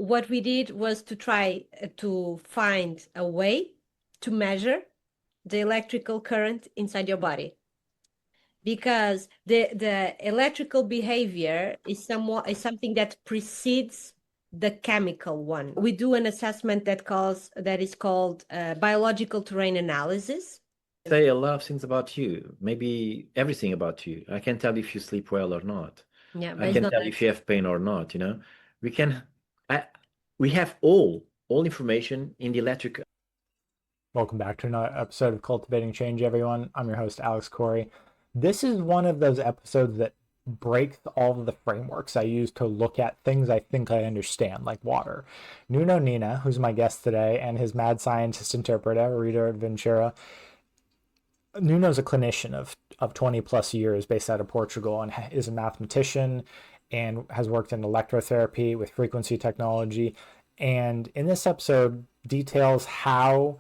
what we did was to try to find a way to measure the electrical current inside your body, because the electrical behavior is something that precedes the chemical one. We do an assessment that is called biological terrain analysis. Say a lot of things about you, maybe everything about you. I can tell if you sleep well or not. Yeah, I can tell if you have pain or not, you know. We can we have all information in the electric. Welcome back to another episode of Cultivating Change, everyone. I'm your host, Alex Corey. This is one of those episodes that breaks all of the frameworks I use to look at things I think I understand, like water. Nuno Nina, who's my guest today, and his mad scientist interpreter, Rita at Ventura. Nuno's a clinician of 20 plus years based out of Portugal and is a mathematician and has worked in electrotherapy with frequency technology. And in this episode, details how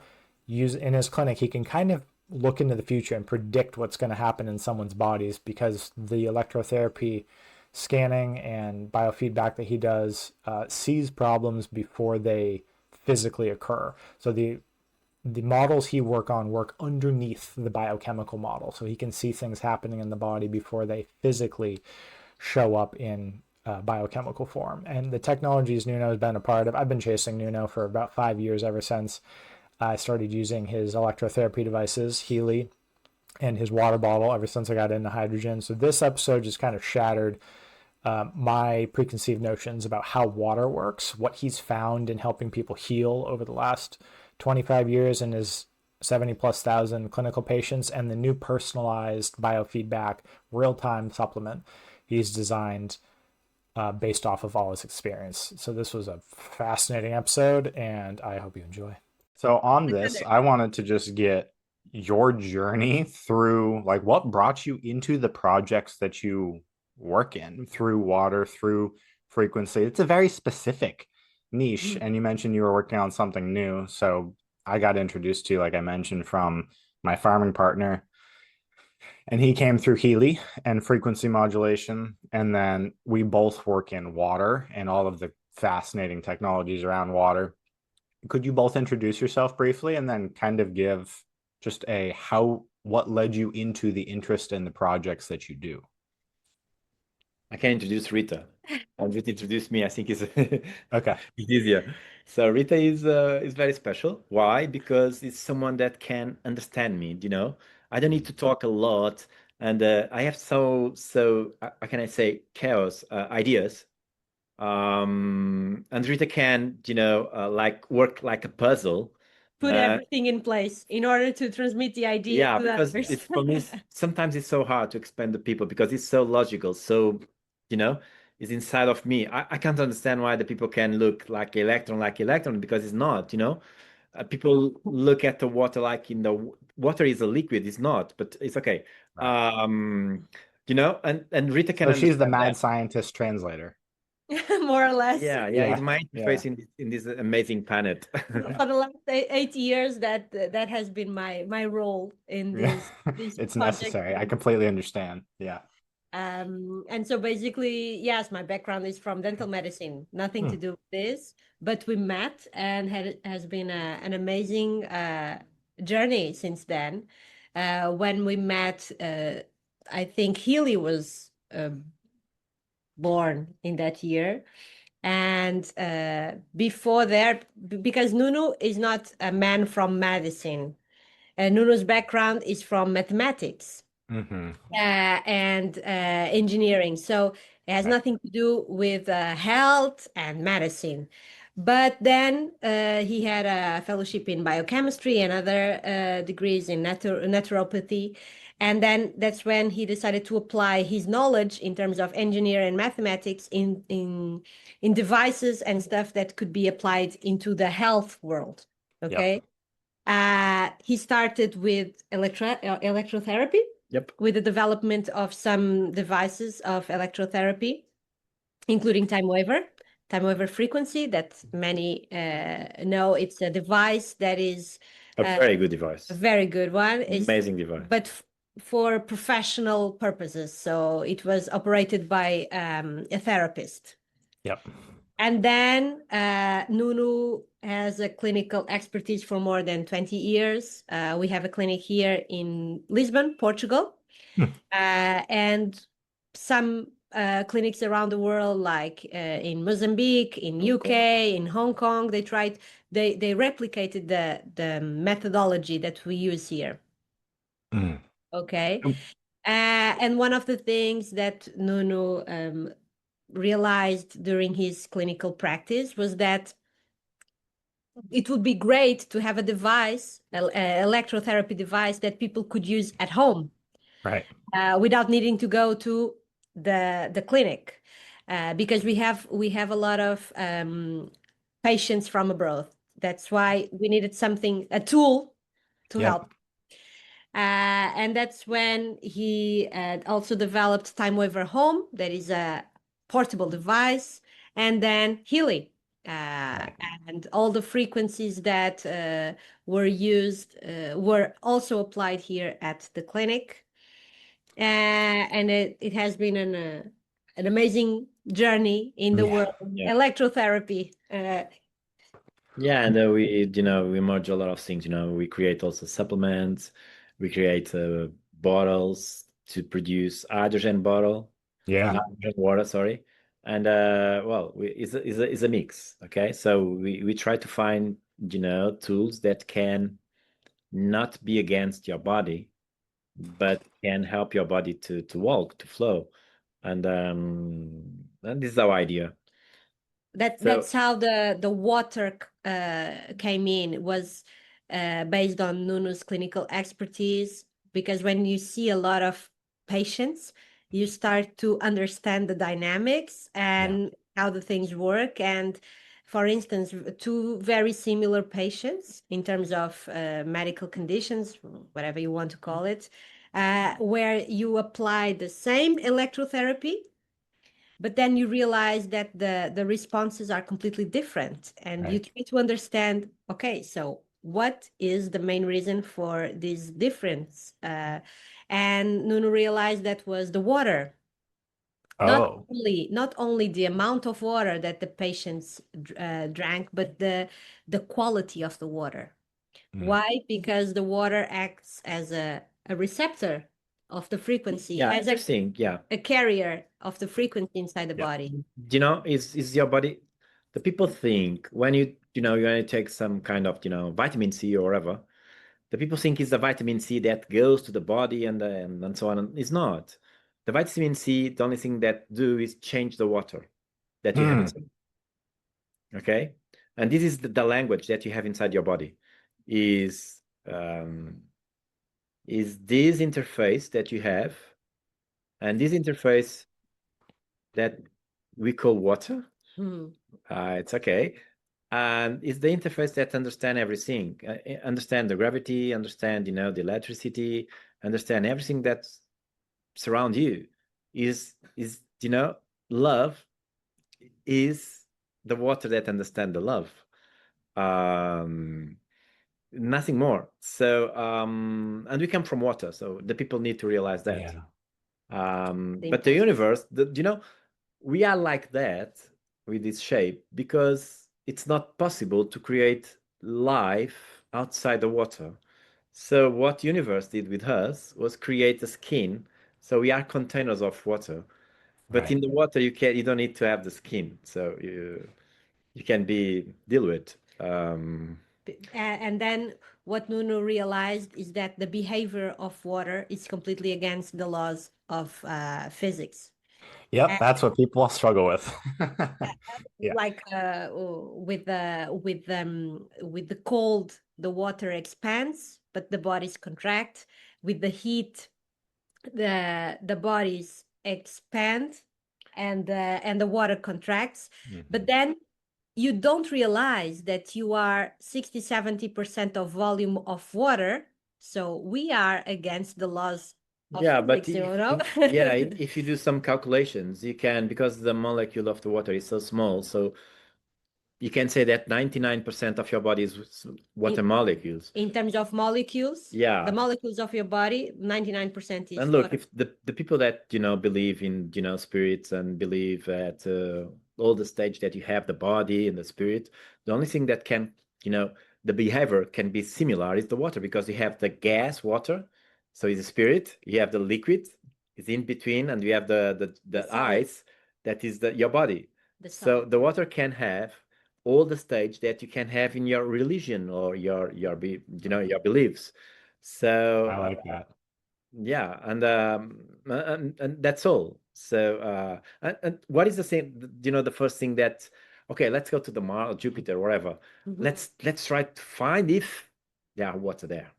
in his clinic, he can kind of look into the future and predict what's going to happen in someone's bodies, because the electrotherapy scanning and biofeedback that he does sees problems before they physically occur. So the models he work underneath the biochemical model, so he can see things happening in the body before they physically show up in biochemical form. And the technologies Nuno has been a part of, I've been chasing Nuno for about 5 years, ever since I started using his electrotherapy devices, Healy, and his water bottle, ever since I got into hydrogen. So this episode just kind of shattered my preconceived notions about how water works, what he's found in helping people heal over the last 25 years in his 70,000+ clinical patients, and the new personalized biofeedback real-time supplement he's designed based off of all his experience. So this was a fascinating episode, and I hope you enjoy. So on this, I wanted to just get your journey through, like, what brought you into the projects that you work in, through water, through frequency. It's a very specific niche. And you mentioned you were working on something new. So I got introduced to you, like I mentioned, from my farming partner. And he came through Healy and frequency modulation. And then we both work in water and all of the fascinating technologies around water. Could you both introduce yourself briefly and then kind of give just what led you into the interest in the projects that you do? I can introduce Rita. And Rita introduced me. I think it's okay. It's easier. So Rita is very special. Why? Because it's someone that can understand me. You know, I don't need to talk a lot, and I have so how can I say, chaos ideas. And Rita can, like work like a puzzle. Put everything in place in order to transmit the idea. Yeah, because it's for me, sometimes it's so hard to explain to people because it's so logical. So, it's inside of me. I can't understand why the people can look like electron, because it's not, people look at the water like water is a liquid. It's not, but it's okay. Right. And Rita can. So she's the mad scientist translator. More or less. Yeah. It's my interface in this amazing planet. For the last 8 years, that has been my role in this. It's necessary. I completely understand. Yeah. And so basically, yes, my background is from dental medicine, nothing to do with this, but we met and has been an amazing journey since then. When we met, I think Healy was born in that year. And before there, because Nuno is not a man from medicine, Nuno's background is from mathematics. And engineering. So it has nothing to do with health and medicine. But then he had a fellowship in biochemistry and other degrees in naturopathy. And then that's when he decided to apply his knowledge in terms of engineering and mathematics in devices and stuff that could be applied into the health world. Okay. Yep. He started with electrotherapy. Yep. With the development of some devices of electrotherapy, including time waiver frequency, that many know. It's a device that is a very good device. A very good one. Amazing device. But for professional purposes. So it was operated by a therapist. Yep. And then Nuno has a clinical expertise for more than 20 years. We have a clinic here in Lisbon, Portugal, and some clinics around the world, like in Mozambique, in UK, in Hong Kong. They replicated the methodology that we use here. Okay. And one of the things that Nuno realized during his clinical practice was that it would be great to have a device, an electrotherapy device that people could use at home, Right. without needing to go to the clinic, because we have a lot of patients from abroad. That's why we needed a tool to help. And that's when he also developed Time Waver Home, that is a portable device, and then Healy. And all the frequencies that were used were also applied here at the clinic. And it has been an amazing journey in the world of electrotherapy. Yeah, and we merge a lot of things. We create also supplements. We create bottles to produce hydrogen water, sorry. And it's a mix. Okay, so we try to find tools that can not be against your body, but can help your body to walk, to flow, and this is our idea. That's how the water came in. It was based on Nuno's clinical expertise, because when you see a lot of patients, you start to understand the dynamics and how the things work. And for instance, two very similar patients in terms of medical conditions, whatever you want to call it, where you apply the same electrotherapy, but then you realize that the responses are completely different, and you try to understand, okay, so what is the main reason for this difference? And Nuno realized that was the water. Not only the amount of water that the patients drank, but the quality of the water. Why? Because the water acts as a receptor of the frequency, as a carrier of the frequency inside the body. Is your body, the people think when you want to take some kind of vitamin C or whatever, the people think it's the vitamin C that goes to the body and so on. And it's not. The vitamin C, the only thing that do is change the water that you have inside. Okay, and this is the language that you have inside your body. Is this interface that you have, and this interface that we call water. It's okay, and it's the interface that understand everything, understand the gravity, understand the electricity, understand everything that surround you. Is love is the water that understand the love. Nothing more. So and we come from water, so the people need to realize that. But the universe, we are like that with this shape because it's not possible to create life outside the water. So what universe did with us was create a skin. So we are containers of water, but in the water you don't need to have the skin. So you can be diluted. And then what Nuno realized is that the behavior of water is completely against the laws of physics. Yep, that's what people struggle with. Like with the cold, the water expands, but the bodies contract. With the heat, the bodies expand, and the water contracts. But then you don't realize that you are 60-70% of volume of water. So we are against the laws of physics, if you do some calculations, you can, because the molecule of the water is so small, so you can say that 99% of your body is water molecules. In terms of molecules, the molecules of your body, 99% is. And look, if the people that believe in spirits and believe that all the stage that you have, the body and the spirit. The only thing that can, the behavior can be similar is the water, because you have the gas, water, so it's a spirit. You have the liquid, it's in between, and you have the ice, that is your body. So the water can have all the stage that you can have in your religion or your beliefs. So I like that. yeah, and that's all. So and what is the same? The first thing that, okay, let's go to the Mars, Jupiter, wherever. Let's try to find if there are water there.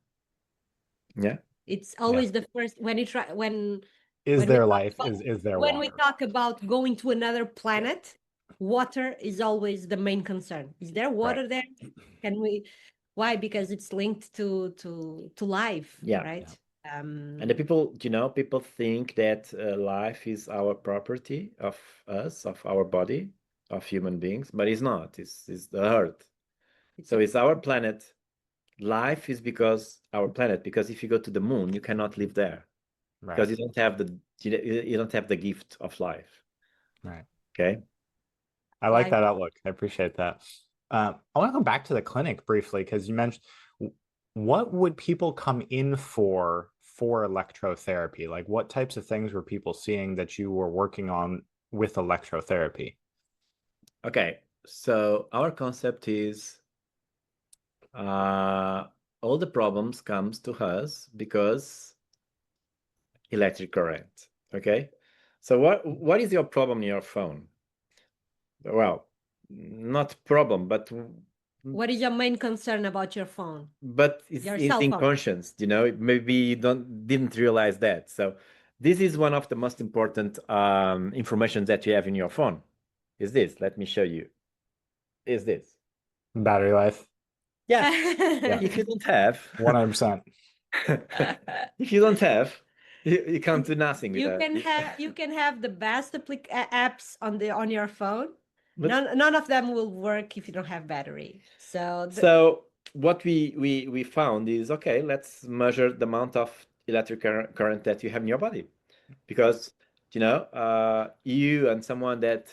Yeah, it's always the first when you try when Is we there talk life? about- Is there when water? we talk about going to another planet, water is always the main concern. Is there water there? Can we? Why? Because it's linked to life, Yeah. right? And the people, people think that life is our property of us, of our body, of human beings, but it's not. It's the Earth. So it's our planet. Life is because our planet. Because if you go to the moon, you cannot live there, because you don't have you don't have the gift of life. Right. Okay. I like that outlook. I appreciate that. I want to go back to the clinic briefly, because you mentioned, what would people come in for electrotherapy? Like, what types of things were people seeing that you were working on with electrotherapy? Okay. So our concept is all the problems comes to us because electric current. Okay. So what is your problem in your phone? Well, not problem, but what is your main concern about your phone? But it's in conscience, maybe you didn't realize that. So this is one of the most important information that you have in your phone. Is this? Let me show you. Is this Battery life? Yeah. If you don't have 100%. if you don't have, you can't do nothing with that. You can have the best apps on your phone. None of them will work if you don't have battery. So what we found is, okay, let's measure the amount of electric current that you have in your body, because you and someone that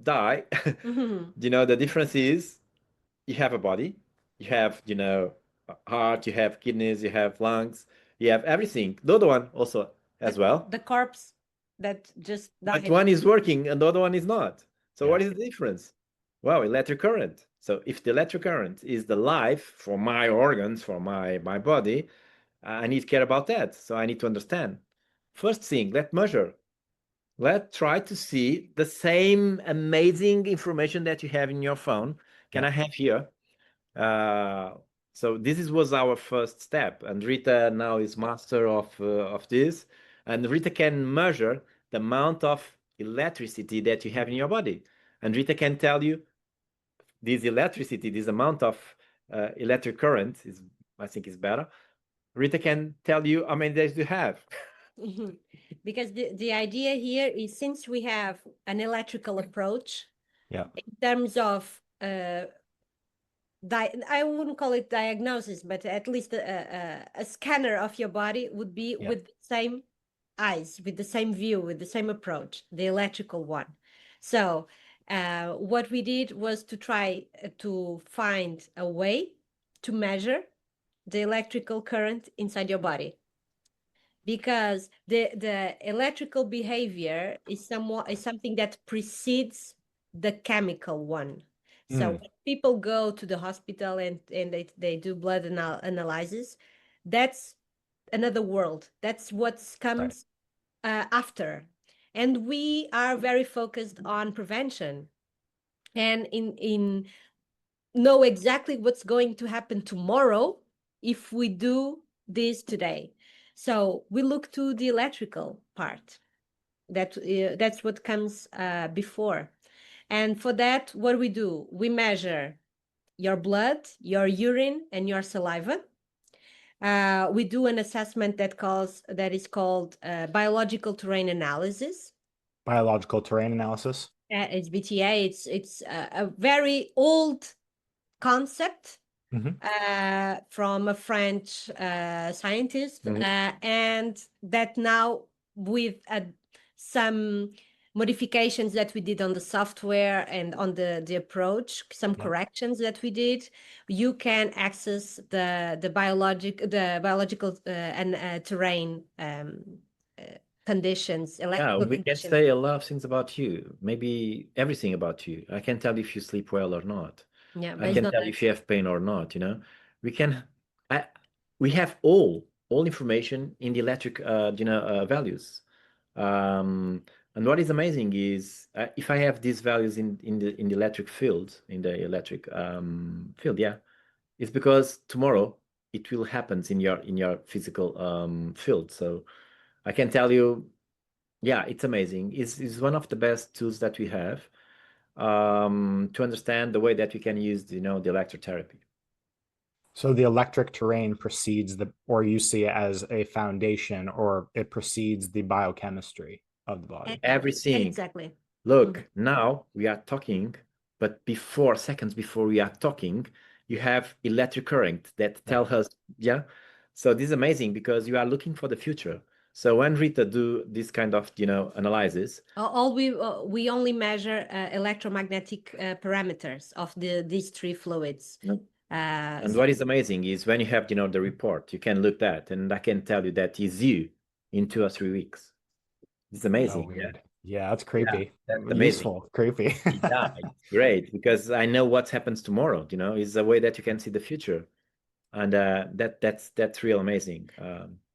die, the difference is you have a body, you have heart, you have kidneys, you have lungs, you have everything. The other one also as well. The corpse that just died. But one is working and the other one is not. So what is the difference? Well, electric current. So if the electric current is the life for my organs, for my body, I need to care about that. So I need to understand. First thing, let's measure. Let's try to see the same amazing information that you have in your phone. Can I have here? So this was our first step, and Rita now is master of this, and Rita can measure the amount of electricity that you have in your body, and Rita can tell you this electricity, this amount of electric current is, I think, is better. Rita can tell you how many days you have. Because the idea here is, since we have an electrical approach, in terms of I wouldn't call it diagnosis, but at least a scanner of your body would be with the same eyes, with the same view, with the same approach, the electrical one. So what we did was to try to find a way to measure the electrical current inside your body, because the electrical behavior is something that precedes the chemical one. So when people go to the hospital and they do blood analysis, that's another world. That's what comes after. And we are very focused on prevention and in know exactly what's going to happen tomorrow if we do this today. So we look to the electrical part. That's what comes before. And for that, what we do, we measure your blood, your urine, and your saliva. We do an assessment that is called biological terrain analysis. Biological terrain analysis. It's BTA. It's a very old concept from a French scientist, and that now with some modifications that we did on the software and on the approach, some corrections that we did, you can access the biological and terrain conditions, electrical we can conditions. say a lot of things about you, maybe everything about you. I can tell if you sleep well or not. Yeah, I can tell if you have pain or not, we can we have all information in the electric values. And what is amazing is if I have these values in the electric field, it's because tomorrow it will happen in your physical field. So I can tell you, it's amazing. It's one of the best tools that we have to understand the way that we can use the electrotherapy. So the electric terrain precedes or you see it as a foundation, or it precedes the biochemistry of the body. Everything. Exactly. Look, now we are talking, but seconds before we are talking, you have electric current that tell us, So this is amazing because you are looking for the future. So when Rita do this kind of, analysis, we only measure electromagnetic parameters of these three fluids. And what is amazing is when you have, the report, you can look at, and I can tell you that is you in 2 or 3 weeks. It's amazing. Oh, weird. Yeah, that's creepy. That's amazing. Useful, creepy. It's great because I know what happens tomorrow. It's a way that you can see the future, and that's real amazing.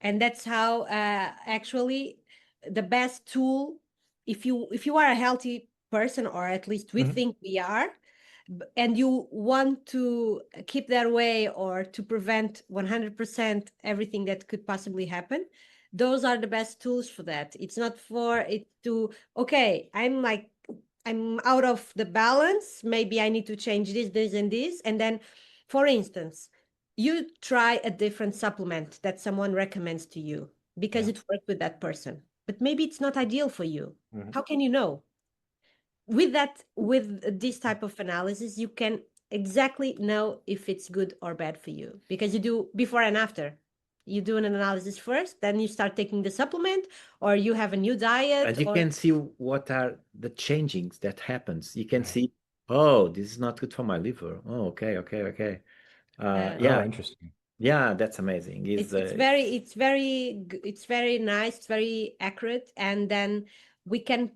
And that's how actually the best tool, if you are a healthy person, or at least we think we are, and you want to keep that way or to prevent 100% everything that could possibly happen, those are the best tools for that. It's not for it to, okay, I'm out of the balance, maybe I need to change this and this, and then, for instance, you try a different supplement that someone recommends to you because it worked with that person, but maybe it's not ideal for you. How can you know? With this type of analysis, you can exactly know if it's good or bad for you, because you do before and after. You do an analysis first, then you start taking the supplement, or you have a new diet. And you can see what are the changings that happens. You can see, oh, this is not good for my liver. Oh, okay. Interesting. Yeah, that's amazing. It's very nice, it's very accurate, and then we can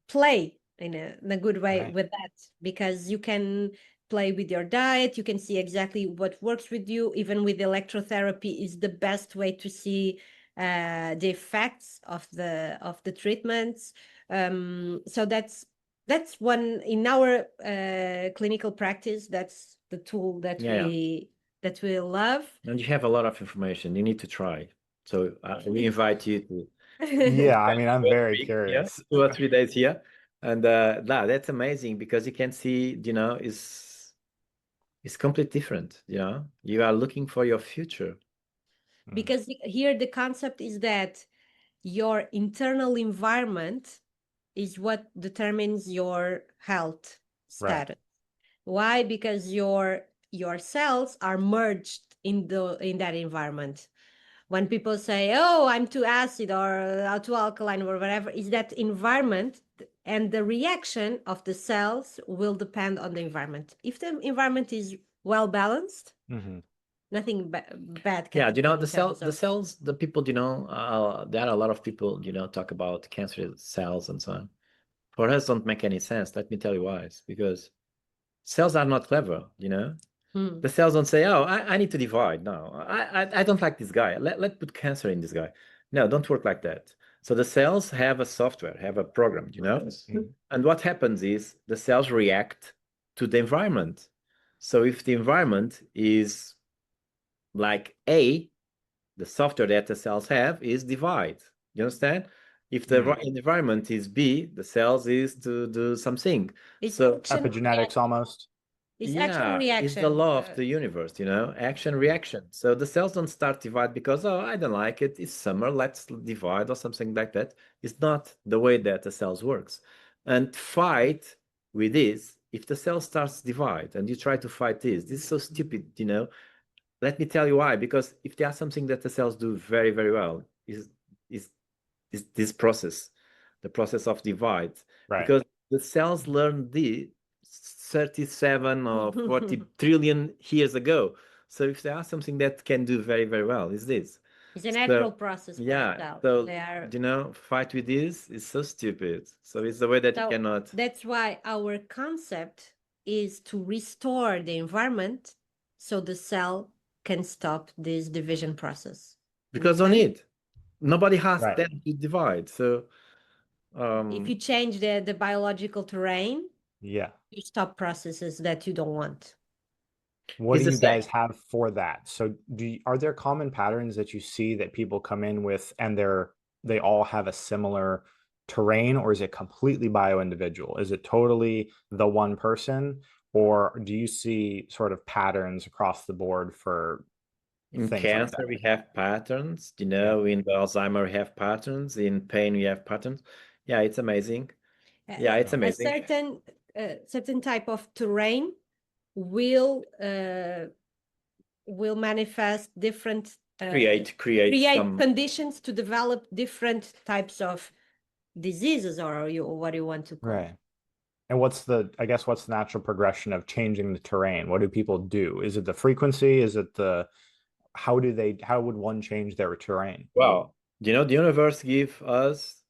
play in a good way with that, because you can play with your diet, you can see exactly what works with you. Even with electrotherapy is the best way to see the effects of the treatments. So that's one in our clinical practice. That's the tool that we love. And you have a lot of information. You need to try. So we invite you to. Yeah, I mean, I'm very curious. 2 or 3 days here, and that's amazing because you can see, it's completely different. You are looking for your future. Because here the concept is that your internal environment is what determines your health status. Why? Because your cells are merged in that environment. When people say, oh, I'm too acid or too alkaline or whatever, is that environment, and the reaction of the cells will depend on the environment. If the environment is well balanced, nothing bad can happen. The cells, the people, there are a lot of people, talk about cancer cells and so on. For us, don't make any sense. Let me tell you why. It's because cells are not clever, The cells don't say, oh, I need to divide. No, I don't like this guy. Let's put cancer in this guy. No, don't work like that. So the cells have a software, have a program, And what happens is the cells react to the environment. So if the environment is like A, the software that the cells have is divide. You understand? If the environment is B, the cells is to do something. So epigenetics almost. It's action reaction. It's the law of the universe, action reaction. So the cells don't start divide because, oh, I don't like it. It's summer, let's divide or something like that. It's not the way that the cells works. And fight with this, if the cell starts divide and you try to fight this is so stupid, Let me tell you why. Because if there's something that the cells do very, very well is this process. the process of divide, Right. because the cells learned the 37 or 40 trillion years ago. So if there are something that can do very, very well, is this. It's a natural process. Yeah. So So, they are... you know, fight with this is so stupid. So it's the way that you cannot. That's why our concept is to restore the environment so the cell can stop this division process. Because on it, nobody has Right. them to divide. So if you change the biological terrain, yeah, you stop processes that you don't want. what It's do the you guys same. have for that? So are there common patterns that you see that people come in with and they all have a similar terrain, or is it completely bio-individual? Is it totally the one person, or do you see sort of patterns across the board for In things like cancer, that? we have patterns, you know, in the Alzheimer, we have patterns, in pain, we have patterns. Yeah, it's amazing. Yeah, it's amazing. A certain type of terrain will manifest different Create some conditions to develop different types of diseases, or what do you want to call it? Right. And what's the natural progression of changing the terrain? What do people do? Is it the frequency? Is it how would one change their terrain? Well, you know, the universe give us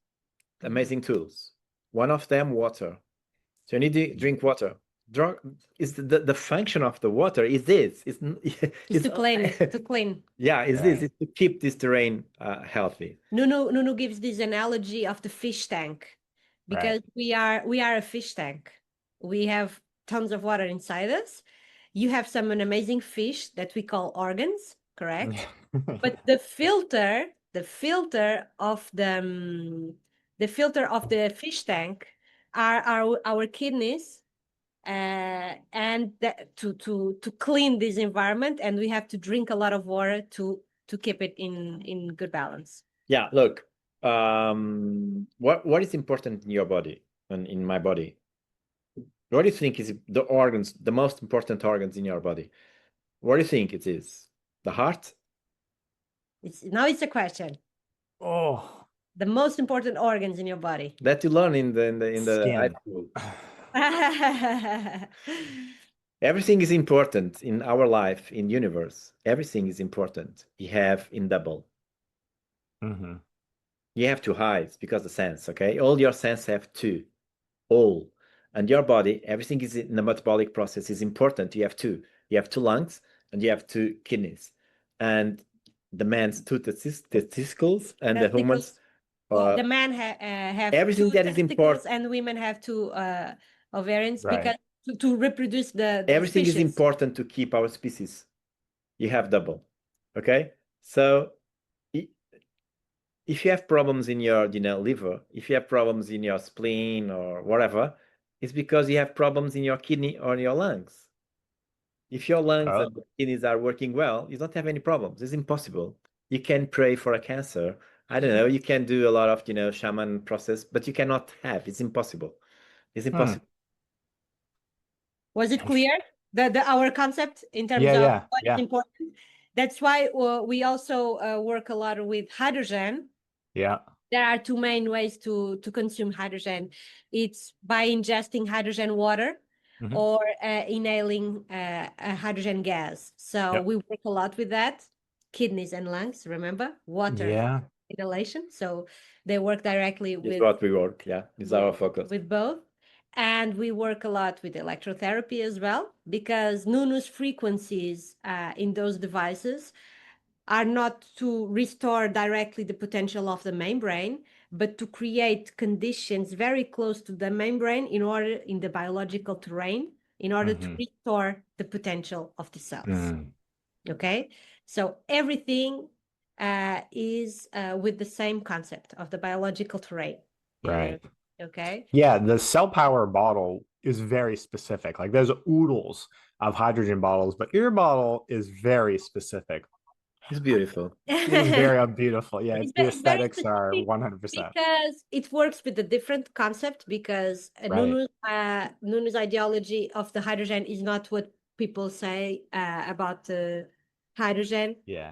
amazing tools. One of them, water. So you need to drink water. Is the function of the water is this. It's to clean. Yeah, is Right. this. It's to keep this terrain healthy. Nuno gives this analogy of the fish tank, because we are a fish tank. We have tons of water inside us. You have some amazing fish that we call organs, correct? But the filter of the fish tank are our kidneys, and to clean this environment, and we have to drink a lot of water to keep it in good balance. Yeah, look, what is important in your body and in my body? What do you think is the organs, the most important organs in your body? What do you think it is? The heart? It's a question. Oh, The most important organs in your body. That you learn in the high skin. school. Everything is important in our life, in universe. Everything is important. You have in double. Mm-hmm. You have two eyes because the sense, okay? All your sense have two. All. And your body, everything is in the metabolic process is important. You have two. You have two lungs and you have two kidneys. And the man's two testicles and the woman's the man have everything two that is testicles important. and women have two ovaries, Right. because to reproduce the Everything species. is important to keep our species. You have double. Okay? So if you have problems in your, you know, liver, if you have problems in your spleen or whatever, it's because you have problems in your kidney or your lungs. If your lungs and kidneys are working well, you don't have any problems. It's impossible. You can pray for a cancer. I don't know. You can do a lot of, you know, shaman process, but you cannot have. It's impossible. It's impossible. Was it clear? Our concept in terms of what is important? That's why we also work a lot with hydrogen. Yeah. There are two main ways to consume hydrogen. It's by ingesting hydrogen water, or inhaling a hydrogen gas. So we work a lot with that. Kidneys and lungs, remember? Water inhalation. So they work directly with... It's what we work, yeah. It's our focus. With both. And we work a lot with electrotherapy as well, because Nuno's frequencies in those devices are not to restore directly the potential of the main brain, but to create conditions very close to the main brain in the biological terrain, in order to restore the potential of the cells. Okay? So everything is with the same concept of the biological terrain. Right. Okay. Yeah, the CellPower bottle is very specific. Like there's oodles of hydrogen bottles, but your bottle is very specific. It's beautiful. It's very beautiful. Yeah, the aesthetics are 100%. Because it works with a different concept, because Nuno's ideology of the hydrogen is not what people say about hydrogen. Yeah.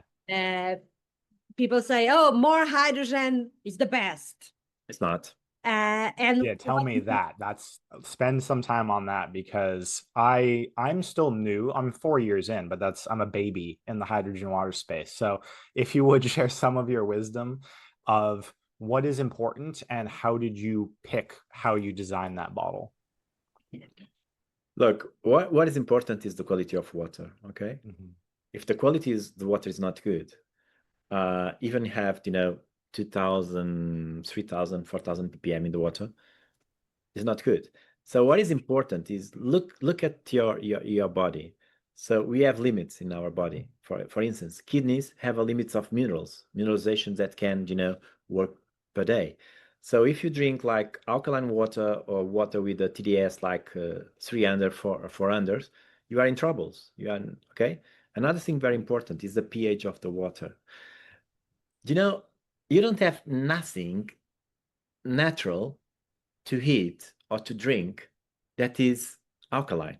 People say, oh, more hydrogen is the best. It's not. And Yeah, tell me that. Spend some time on that because I'm still new. I'm 4 years in, but I'm a baby in the hydrogen water space. So if you would share some of your wisdom of what is important and how did you pick how you design that bottle? Look, what is important is the quality of water, okay? If the the water is not good, even have, 2,000, 3,000, 4,000 ppm in the water, it's not good. So what is important is look at your body. So we have limits in our body. For instance, kidneys have a limits of mineralizations that can, work per day. So if you drink like alkaline water or water with a TDS like 300, 400, you are in troubles. Okay. Another thing very important is the pH of the water. You don't have nothing natural to eat or to drink that is alkaline.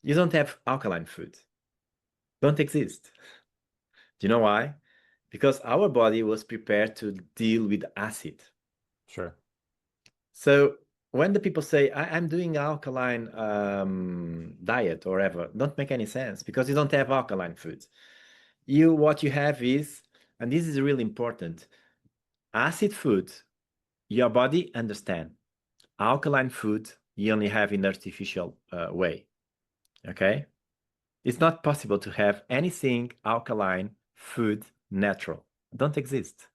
You don't have alkaline food. Don't exist. Do you know why? Because our body was prepared to deal with acid. Sure. So when the people say, I'm doing alkaline diet or whatever, don't make any sense because you don't have alkaline foods. What you have is, and this is really important, acid food, your body understand. Alkaline food, you only have in artificial way, okay? It's not possible to have anything alkaline food natural. Don't exist.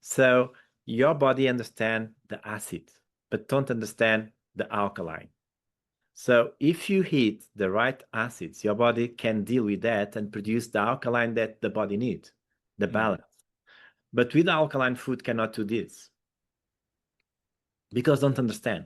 So your body understand the acid, but don't understand the alkaline. So if you eat the right acids, your body can deal with that and produce the alkaline that the body needs, the balance. But with alkaline food cannot do this because don't understand.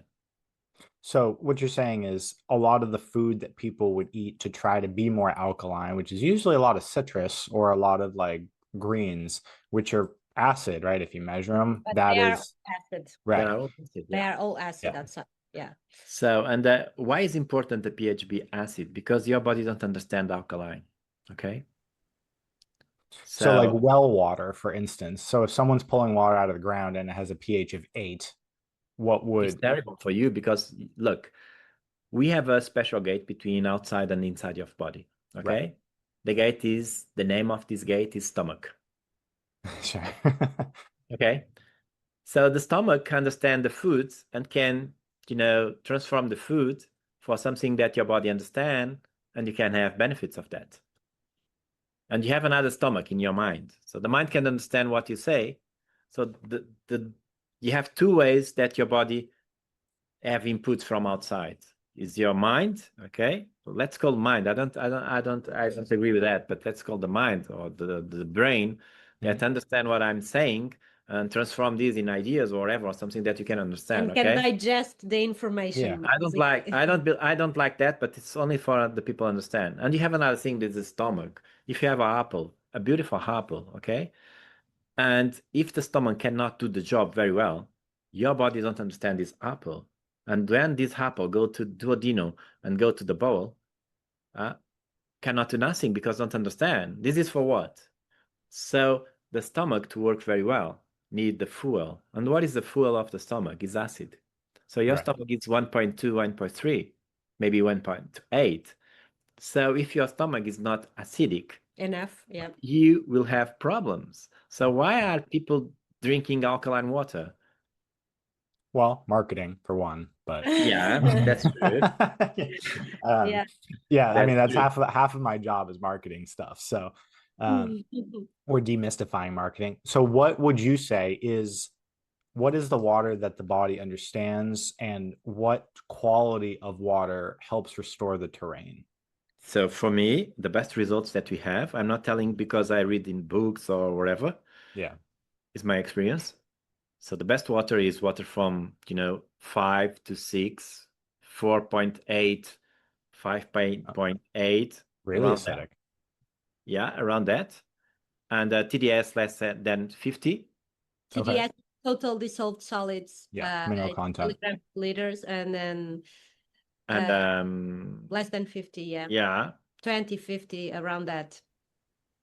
So what you're saying is a lot of the food that people would eat to try to be more alkaline, which is usually a lot of citrus or a lot of like greens, which are acid, right? If you measure them, but that they are is acid. right. They are all acid, They yeah. are all acid Yeah. outside. Yeah. So, and why is important the pH be acid? Because your body don't understand alkaline, okay? So like well water, for instance. So if someone's pulling water out of the ground and it has a pH of 8, what it's would terrible for you because look, we have a special gate between outside and inside your body, okay? Right. The gate is, the name of this gate is stomach, Sure. okay? So the stomach understand the foods and can, transform the food for something that your body understand, and you can have benefits of that. And you have another stomach in your mind. So the mind can understand what you say. So you have two ways that your body have inputs from outside. Is your mind, okay? Let's call mind. I don't agree with that, but let's call the mind or the brain that understand what I'm saying and transform these in ideas or whatever, or something that you can understand. And can digest the information. Yeah. I don't like that, but it's only for the people understand. And you have another thing, that's the stomach. If you have an apple, a beautiful apple, okay? And if the stomach cannot do the job very well, your body don't understand this apple. And when this apple go to duodenum and go to the bowel, cannot do nothing because don't understand. This is for what? So the stomach to work very well need the fuel. And what is the fuel of the stomach? Is acid. So your stomach is 1.2, 1.3, maybe 1.8. So if your stomach is not acidic Enough, yeah. you will have problems. So why are people drinking alkaline water? Well, marketing for one, but Yeah, that's true. Yeah. Yeah, I mean That's that's true. half of my job is marketing stuff. So we're demystifying marketing. So what would you say is what is the water that the body understands and what quality of water helps restore the terrain? So for me, the best results that we have, I'm not telling because I read in books or whatever. Yeah. Is my experience. So the best water is water from, 5 to 6, 4.8, 5.8. Really Around acidic. that. Yeah, around that. And TDS less than 50. TDS, total dissolved solids. Yeah, mineral content. Liters, and then And less than 50, yeah. Yeah. 20, 50, around that.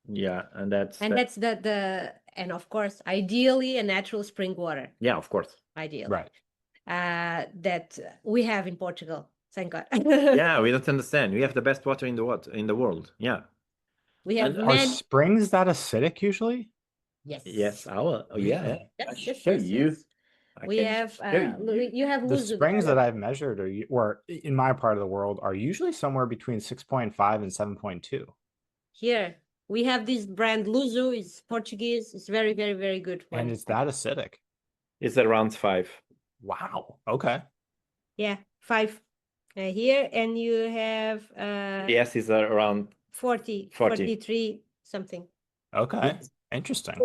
Yeah, and that's the and of course, ideally, a natural spring water. Yeah, of course. Ideally. Right. That we have in Portugal. Thank God. Yeah, we don't understand. We have the best water in the world. Yeah. We have And Are many. springs that acidic usually? Yes. yes, our yeah. Really? Yes, I can yes, show yes, you. yes. I We can have show you. you have The Luzu springs there. that I've measured or in my part of the world are usually somewhere between 6.5 and 7.2. Here we have this brand Luzu. It's Portuguese. It's very, very, very good one. And it's that acidic. It's around 5. Wow. Okay. Yeah, 5 here, and you have Yes, it's around 40, 40. 43 something. Okay. Yes. Interesting.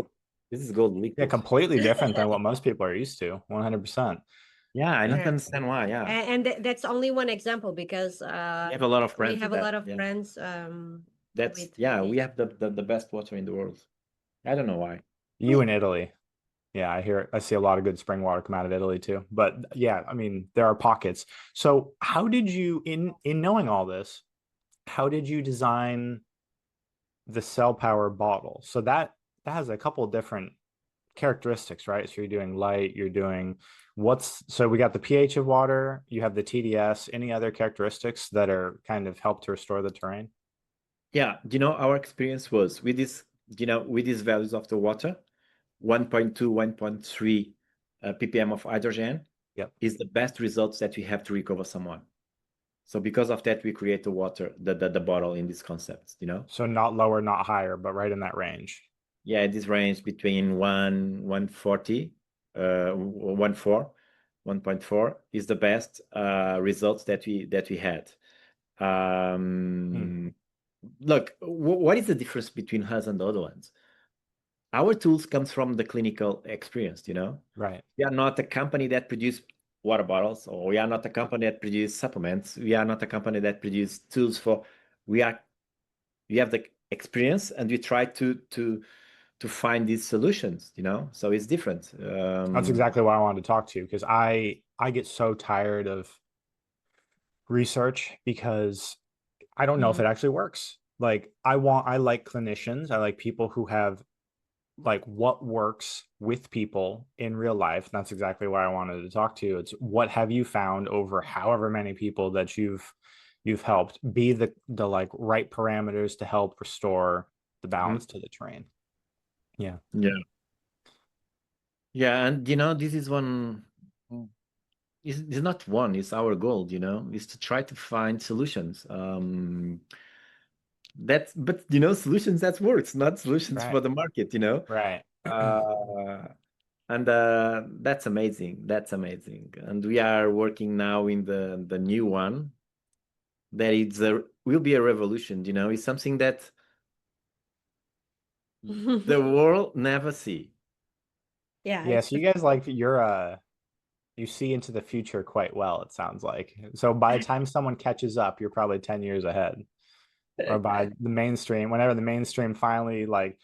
This is gold Yeah, liquid. completely different than what most people are used to. 100%. Yeah, I don't Yeah. understand why. Yeah, And that's only one example because we have a lot of we brands. have with a that. lot of Yeah. brands. That's with yeah, we this. have the best water in the world. I don't know why. You in Italy. Yeah, I see a lot of good spring water come out of Italy too. But yeah, I mean, there are pockets. So how did you, in knowing all this, how did you design the CellPower bottle? So that has a couple of different characteristics, right? So you're doing light, you're doing so we got the pH of water, you have the TDS, any other characteristics that are kind of help to restore the terrain? Yeah, our experience was with this, with these values of the water, 1.2, 1.3 ppm of hydrogen. Yep. Is the best results that we have to recover someone. So because of that, we create the water, the bottle in these concepts, So not lower, not higher, but right in that range. Yeah, this range between 140, 1.4 is the best results that we had. Look, what is the difference between us and the other ones? Our tools comes from the clinical experience, Right. We are not a company that produce water bottles, or we are not a company that produce supplements. We are not a company that produce tools for. We have the experience, and we try to find these solutions. So it's different. That's exactly what I wanted to talk to you, because I get so tired of research because I don't know if it actually works. Like I like clinicians, I like people who have like what works with people in real life. And that's exactly why I wanted to talk to you. It's what have you found over however many people that you've helped be the like right parameters to help restore the balance to the terrain. Yeah. And this is one. It's not one. It's our goal. Is to try to find solutions. But solutions that works, not solutions for the market. Right. And that's amazing. That's amazing. And we are working now in the new one. That will be a revolution. It's something that the world never see. Yeah. So you guys you see into the future quite well, it sounds like. So by the time someone catches up, you're probably 10 years ahead. Or by the mainstream, whenever the mainstream finally like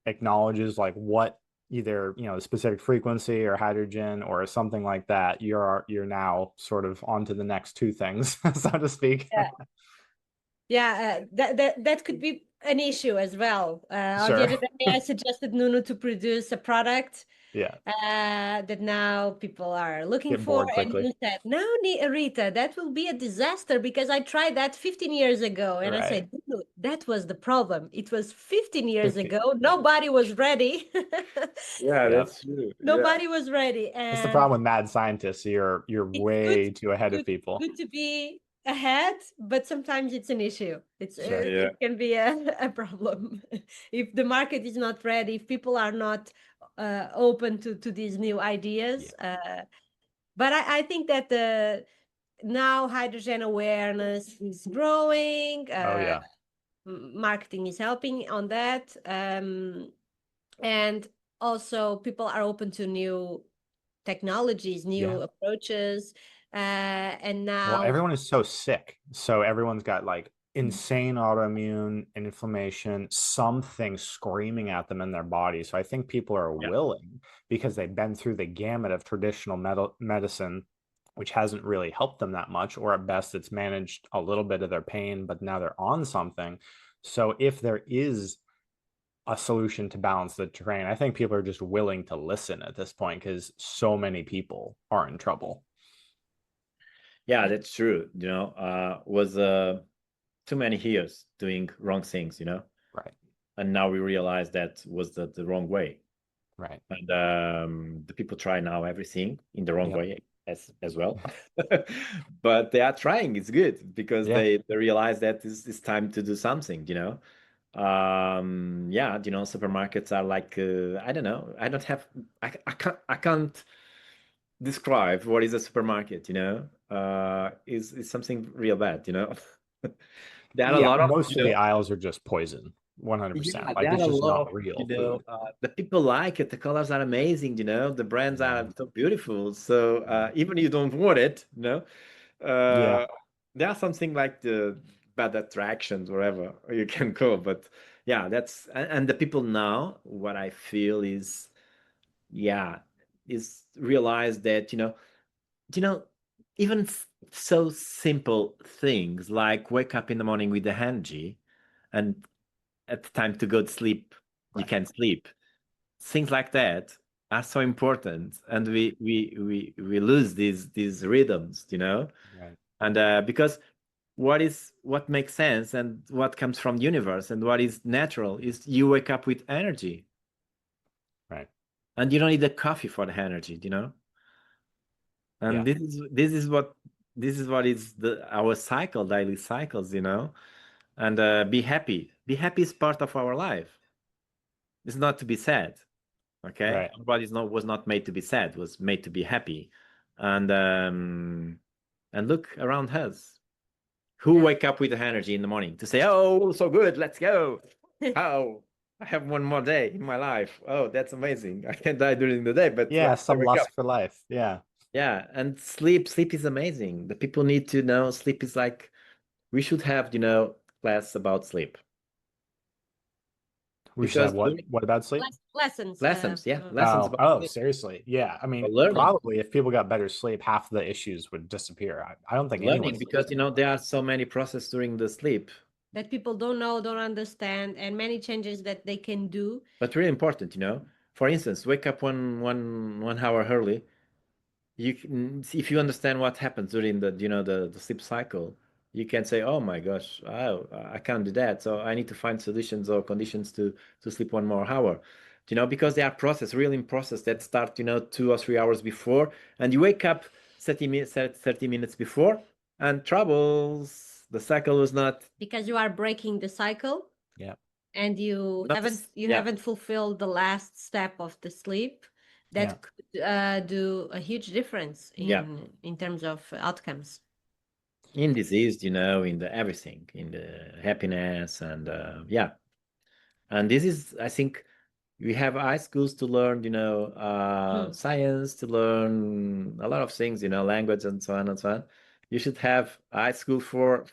acknowledges like what either the specific frequency or hydrogen or something like that, you're now sort of on to the next two things, so to speak. That could be an issue as well. On the other day, I suggested Nuno to produce a product that now people are looking for, and Nuno said, "No, Rita, that will be a disaster because I tried that 15 years ago." And I said, "Nuno, that was the problem. It was 15 years ago. Nobody was ready." That's true. Nobody was ready. And it's the problem with mad scientists. You're way too ahead of people. Good to be ahead, but sometimes it's an issue. It can be a problem if the market is not ready, if people are not open to these new ideas. But I think that now hydrogen awareness is growing. Marketing is helping on that, and also people are open to new technologies, new approaches. And now everyone is so sick, so everyone's got like insane autoimmune inflammation, something screaming at them in their body. So I think people are willing, because they've been through the gamut of traditional medicine, which hasn't really helped them that much, or at best it's managed a little bit of their pain, but now they're on something. So if there is a solution to balance the terrain. I think people are just willing to listen at this point because so many people are in trouble. Yeah, that's true. Was too many years doing wrong things, Right. and now we realize that was the wrong way. Right. And the people try now everything in the wrong Yep. way as well. But they are trying. It's good because Yeah. they realize that it's time to do something, yeah, supermarkets are like I don't know. I can't describe what is a supermarket, is something real bad, There are a Yeah, lot of, most of the aisles are just poison. 100%. yeah, Like there are it's a just lot not of, real food. the people like it. The colors are amazing, the brands are so beautiful. So even you don't want it, Yeah. there are something like the bad attractions wherever you can go. But yeah, and the people now, what I feel is, yeah, is realize that, you know, even so simple things like wake up in the morning with the energy and at the time to go to sleep, you Right. can't sleep. Things like that are so important, and we lose these rhythms, Right. and because what makes sense and what comes from the universe and what is natural is you wake up with energy, Right. and you don't need the coffee for the energy, And Yeah. this is what is our daily cycles, and be happy. Be happy is part of our life. It's not to be sad. Okay, Right. our body was not made to be sad, was made to be happy. And look around us, who Yeah. wake up with the energy in the morning to say, oh, so good, let's go. Oh, I have one more day in my life. Oh, that's amazing. I can die during the day, but Yeah, I some wake up. lust for life. Yeah. Yeah, and sleep is amazing. The people need to know sleep is like, we should have, class about sleep. We should Because have what about sleep? Lessons. lessons about Oh, sleep. seriously. Yeah. I mean, Learning. probably if people got better sleep, half the issues would disappear. I don't think anyone Learning, because there are so many processes during the sleep. That people don't know, don't understand, and many changes that they can do. But really important, For instance, wake up one hour early. You can, if you understand what happens during the sleep cycle, you can say, oh my gosh, I can't do that. So I need to find solutions or conditions to sleep one more hour. Because they are really in process that start, 2 or 3 hours before, and you wake up 30 minutes before, and troubles. The cycle was not. Because you are breaking the cycle. Yeah. And you Not haven't fulfilled the last step of the sleep. That could do a huge difference in terms of outcomes. In disease, in everything, in the happiness, and yeah. And this is, I think, we have high schools to learn, science, to learn a lot of things, language and so on and so on. You should have high school for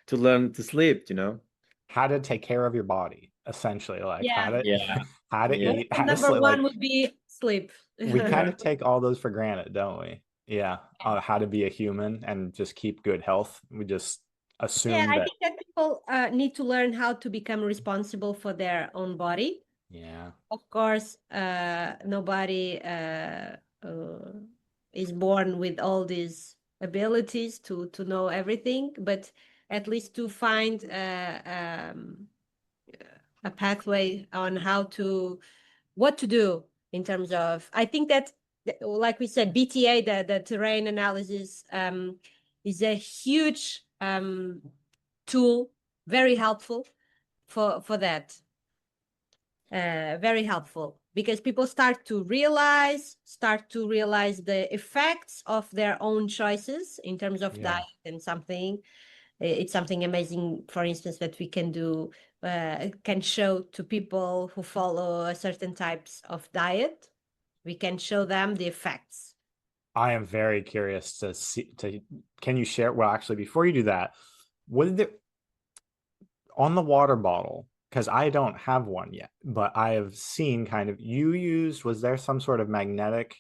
to learn to sleep, How to take care of your body, essentially. Like Yeah. how to Yeah. eat, how to Number sleep. one Like would be sleep. we kind of take all those for granted, don't we? Yeah. How to be a human and just keep good health. We just Yeah, assume I that. think that people need to learn how to become responsible for their own body. Yeah. Of course, nobody is born with all these abilities to know everything, but at least to find a pathway on what to do in terms of. I think that, like we said, BTA, the terrain analysis, is a huge tool, very helpful for that. Very helpful, because people start to realize the effects of their own choices in terms of Yeah. diet, and it's something amazing, for instance, that we can do, can show to people who follow a certain types of diet. We can show them the effects. I am very curious to see can you share, well, actually, before you do that, what did on the water bottle, because I don't have one yet, but I have seen kind of was there some sort of magnetic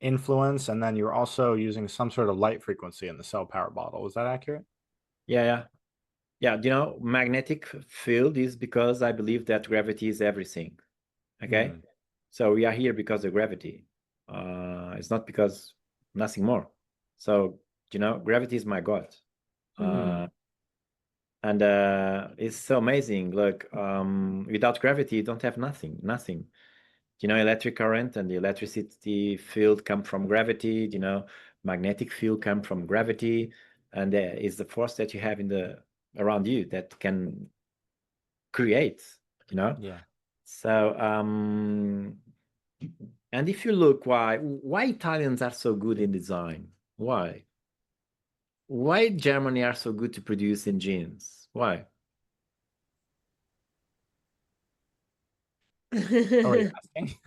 influence, and then you're also using some sort of light frequency in the CellPower bottle. Was that accurate? Yeah. Yeah, magnetic field is because I believe that gravity is everything. Okay. So we are here because of gravity. It's not because nothing more. So, gravity is my God. And it's so amazing. Look, without gravity, you don't have nothing. Electric current and the electricity field come from gravity, magnetic field come from gravity, and there is the force that you have around you that can create, Yeah. So, and if you look why Italians are so good in design, why Germany are so good to produce engines, why? Oh, are you asking?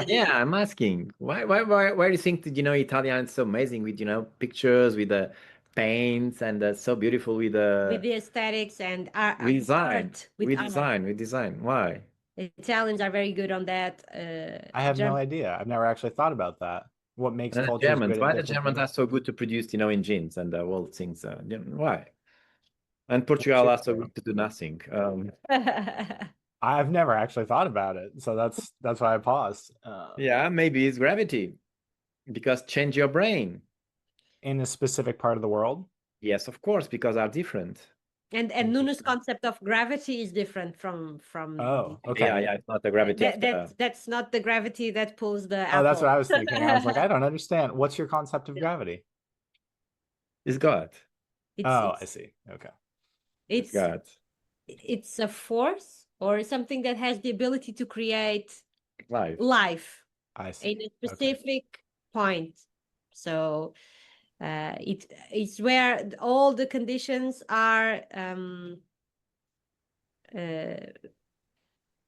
Yeah, I'm asking. Why do you think that, Italian is so amazing with, pictures, with the paints, and so beautiful with with the aesthetics and art, with art. design. Why? Italians are very good on that. I have no idea. I've never actually thought about that. What makes And the cultures Germans, good at why the different Germans are things? so good to produce, engines and all things? Why? And Portugal Which is are so true. good to do nothing. I've never actually thought about it, so that's why I paused. Yeah, maybe it's gravity, because change your brain. In a specific part of the world. Yes, of course, because are different. And Nuno's concept of gravity is different from Oh, okay. Yeah, it's not the gravity of the... that's not the gravity that pulls the apple. Oh, that's what I was thinking. I was like, I don't understand. What's your concept of gravity? It's God. I see. Okay. It's God. It's a force or something that has the ability to create life. I see. in a specific point. So it's where all the conditions are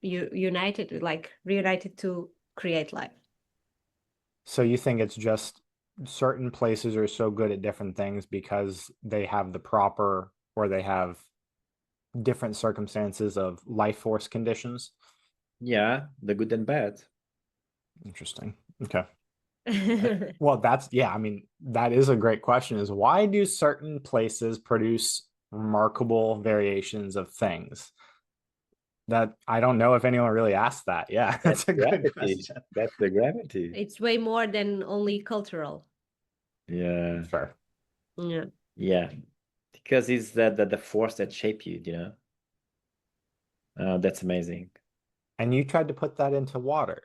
united, like reunited to create life. So you think it's just certain places are so good at different things because they have the proper, or they have different circumstances of life force conditions? Yeah, the good and bad. Interesting. Okay. Well, I mean, that is a great question, is why do certain places produce remarkable variations of things? That I don't know if anyone really asked that. Yeah, that's a good question. That's the gravity. It's way more than only cultural. Yeah. Sure. Yeah. Yeah. Because it's the force that shape you, That's amazing. And you tried to put that into water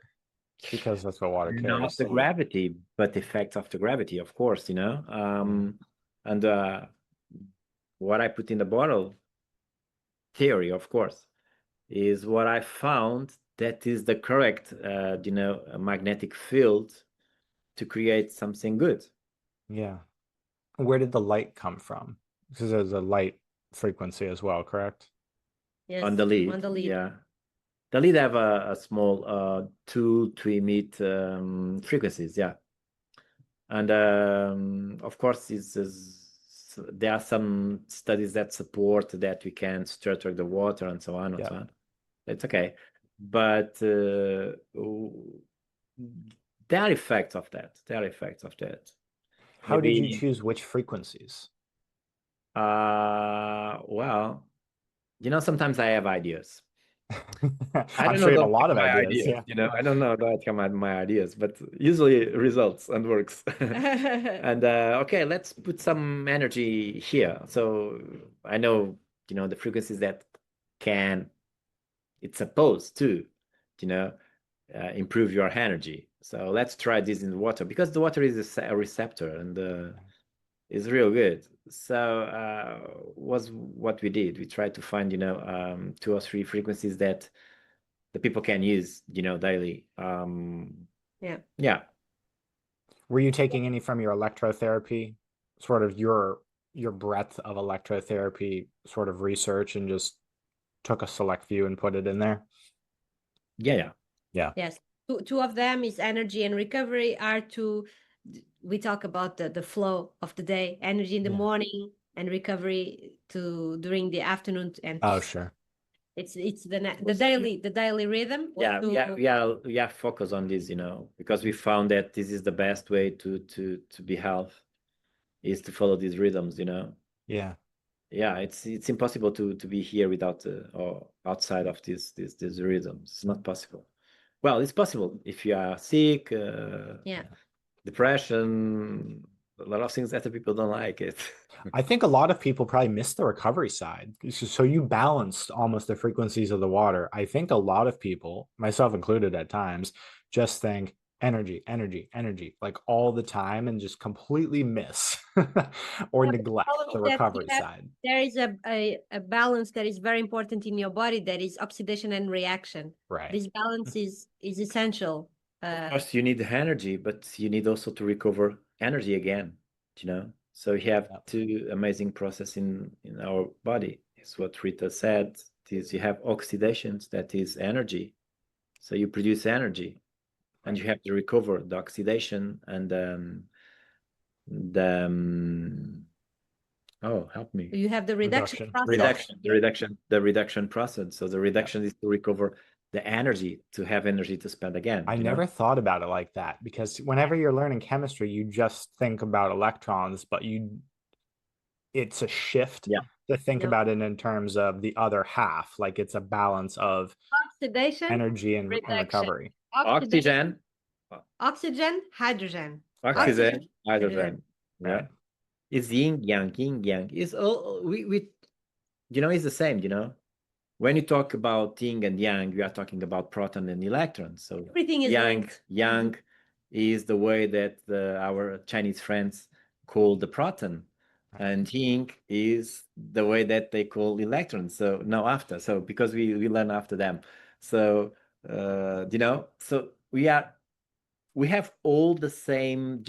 because that's what water carries. Not the gravity, but the effects of the gravity, of course, And what I put in the bottle, theory, of course, is what I found that is the correct, magnetic field to create something good. Yeah. Where did the light come from? Because there's a light frequency as well, correct? Yes. On the lead. Yeah. The lead have a small 2 to emit frequencies, yeah. And of course, there are some studies that support that we can structure the water and so on and so on. It's okay. But there are effects of that. How did you choose which frequencies? Well, sometimes I have ideas. I'm sure you have a lot of ideas. Yeah. I don't know the outcome of my ideas, but usually results and works. And okay, let's put some energy here. So I know, the frequencies that it's supposed to, improve your energy. So let's try this in the water, because the water is a receptor and it's real good. So was what we did. We tried to find, 2 or 3 frequencies that the people can use, daily. Yeah. Were you taking any from your electrotherapy, sort of your breadth of electrotherapy sort of research, and just took a select few and put it in there? Yeah. Yes. Two of them is energy and recovery. We talk about the flow of the day, energy in the morning and recovery during the afternoon. And Sure. It's the daily rhythm. Yeah, focus on this, because we found that this is the best way to be health, is to follow these rhythms, Yeah. Yeah, it's impossible to be here without or outside of these rhythms. It's not possible. Well, it's possible if you are sick, Yeah. depression, a lot of things that the people don't like it. I think a lot of people probably miss the recovery side. So you balanced almost the frequencies of the water. I think a lot of people, myself included at times, just think energy, energy, energy, like all the time and just completely miss or Yeah, the neglect problem the is that recovery side. there is a balance that is very important in your body, that is oxidation and reaction. Right. This balance is essential. Of course, you need the energy, but you need also to recover energy again, you know? So you have Yep. two amazing process in our body. It's what Rita said, is you have oxidations, that is energy. So you produce energy and you have to recover the oxidation and oh, help me. You have the reduction Reduction. process. The reduction process. So the reduction is to recover the energy, to have energy to spend again. I you never know? thought about it like that, because whenever you're learning chemistry, you just think about electrons, but it's a shift Yeah. to think No. about it in terms of the other half, like it's a balance of Oxidation, energy and reduction. recovery. Oxygen, Oxygen, hydrogen. oxygen, hydrogen. hydrogen. Yeah. Right. It's yin yang. It's all we it's the same, you know. When you talk about yin and yang, we are talking about proton and electrons. So Everything is yang is the way that our Chinese friends call the proton, and yin is the way that they call electrons. So no, after. So because we learn after them. So so we have all the same,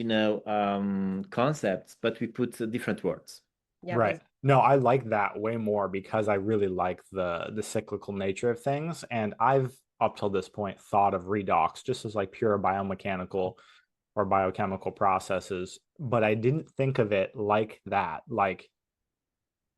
concepts, but we put different words. Yeah, Right. No, I like that way more because I really like the cyclical nature of things. And I've up till this point thought of redox just as like pure biomechanical or biochemical processes, but I didn't think of it like that, like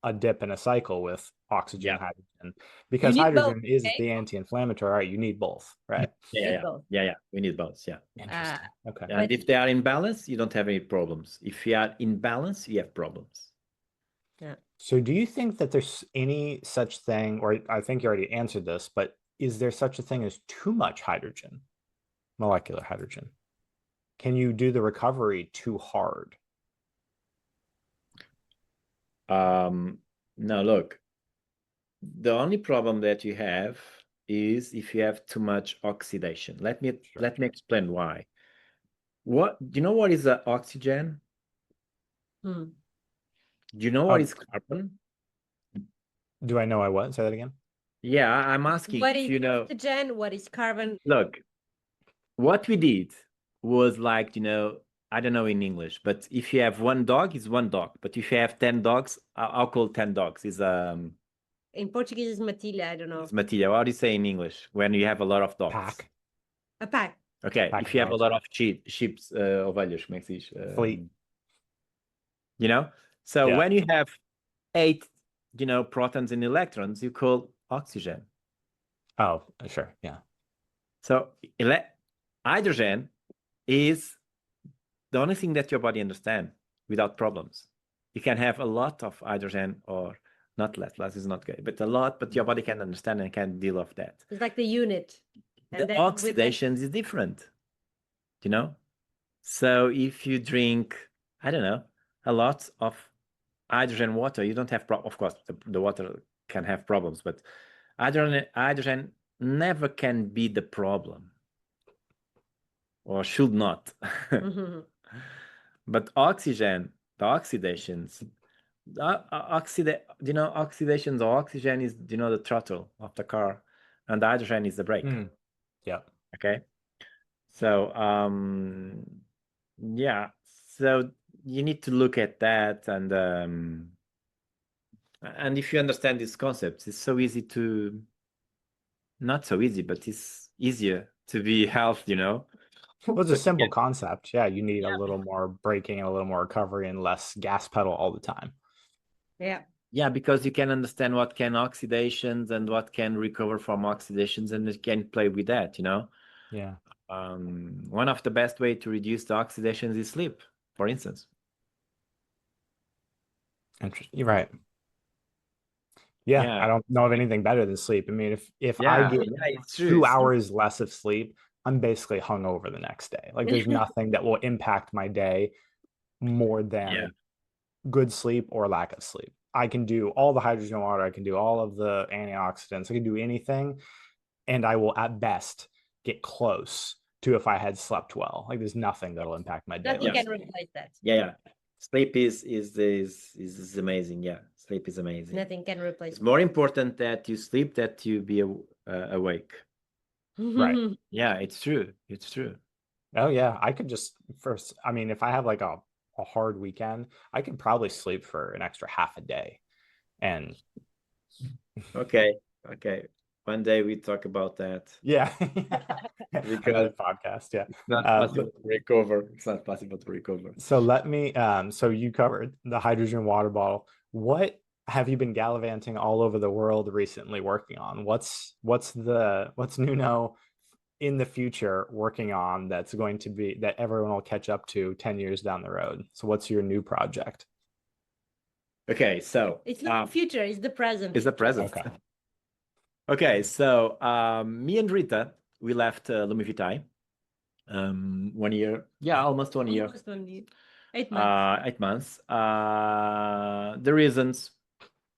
a dip in a cycle with oxygen, Yeah. hydrogen, because need both, hydrogen is okay? the anti-inflammatory. Right? You need both, right? Yeah. Both. Yeah. We need both. Yeah. Interesting. Okay. And if they are in balance, you don't have any problems. If you are in balance, you have problems. Yeah. So do you think that there's any such thing, or I think you already answered this, but is there such a thing as too much hydrogen, molecular hydrogen? Can you do the recovery too hard? No, look, the only problem that you have is if you have too much oxidation. Let me explain why. Do you know what is oxygen? Hmm. Do you know what is carbon? Do I know I what? Say that again. Yeah, I'm asking What if is you know. oxygen? What is carbon? Look, what we did was like, I don't know in English, but if you have one dog, it's one dog. But if you have 10 dogs, I'll call 10 dogs. Is In Portuguese is matilha, I don't know. It's matilha. What do you say in English when you have a lot of dogs? Pack. A pack. Okay, Pack if of you have a dogs. lot of sheep, ovelhas, como é que se diz? Fleet. So Yeah. when you have 8, protons and electrons, you call oxygen. Oh, sure. Yeah. So hydrogen is the only thing that your body understands without problems. You can have a lot of hydrogen or not less is not good, but a lot, but your body can understand and can deal with that. It's like the unit. And the oxidation is different, So if you drink, I don't know, a lot of hydrogen water, you don't have of course the water can have problems, but hydrogen never can be the problem, or should not. But oxygen, the oxidations, oxidations or oxygen is the throttle of the car, and the hydrogen is the brake. Yeah. Okay. So yeah, so you need to look at that, and if you understand these concepts, it's so easy to, not so easy, but it's easier to be healthy, Well, it's a simple concept. Yeah, you need a little more braking and a little more recovery and less gas pedal all the time. Yeah, because you can understand what can oxidations and what can recover from oxidations, and you can play with that, Yeah. One of the best way to reduce the oxidations is sleep, for instance. Interesting. You're right. Yeah, Yeah. I don't know of anything better than sleep. I mean, if I Yeah, get yeah, it's true. 2 hours less of sleep, I'm basically hungover the next day. Like there's nothing that will impact my day more than Yeah. good sleep or lack of sleep. I can do all the hydrogen water, I can do all of the antioxidants, I can do anything, and I will at best get close to if I had slept well. Like there's nothing that'll impact my day. Nothing Yeah. can replace that. Yeah. Sleep is amazing. Yeah, sleep is amazing. Nothing can replace It's more important that you sleep that you be awake. Right. Yeah, it's true. It's true. Oh yeah, I could just first. I mean, if I have like a hard weekend, I could probably sleep for an extra half a day, and Okay. One day we talk about that. yeah, Because another podcast. Yeah, it's not possible to recover. It's not possible to recover. so let me. So you covered the hydrogen water bottle. What have you been gallivanting all over the world recently working on? What's Nuno in the future working on that's going to be that everyone will catch up to 10 years down the road? So what's your new project? Okay, so It's not the future, it's the present. it's the present. Okay. Okay, so me and Rita, we left Lumivitae 1 year. Yeah, almost 1 year. Almost 1 year. 8 months. 8 months. The reasons,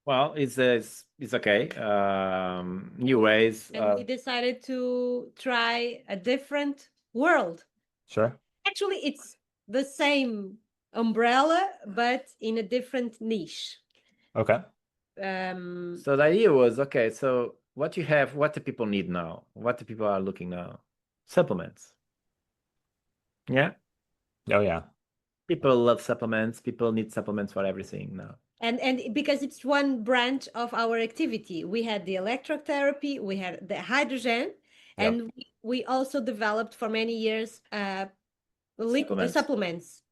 well, it's okay. New ways. And we decided to try a different world. Sure. Actually, it's the same umbrella, but in a different niche. Okay. So the idea was, okay, so what you have, what the people need now, what the people are looking now, supplements. Yeah. Oh yeah. People love supplements. People need supplements for everything now. And because it's one branch of our activity, we had the electrotherapy, we had the hydrogen, and we also developed for many years supplements.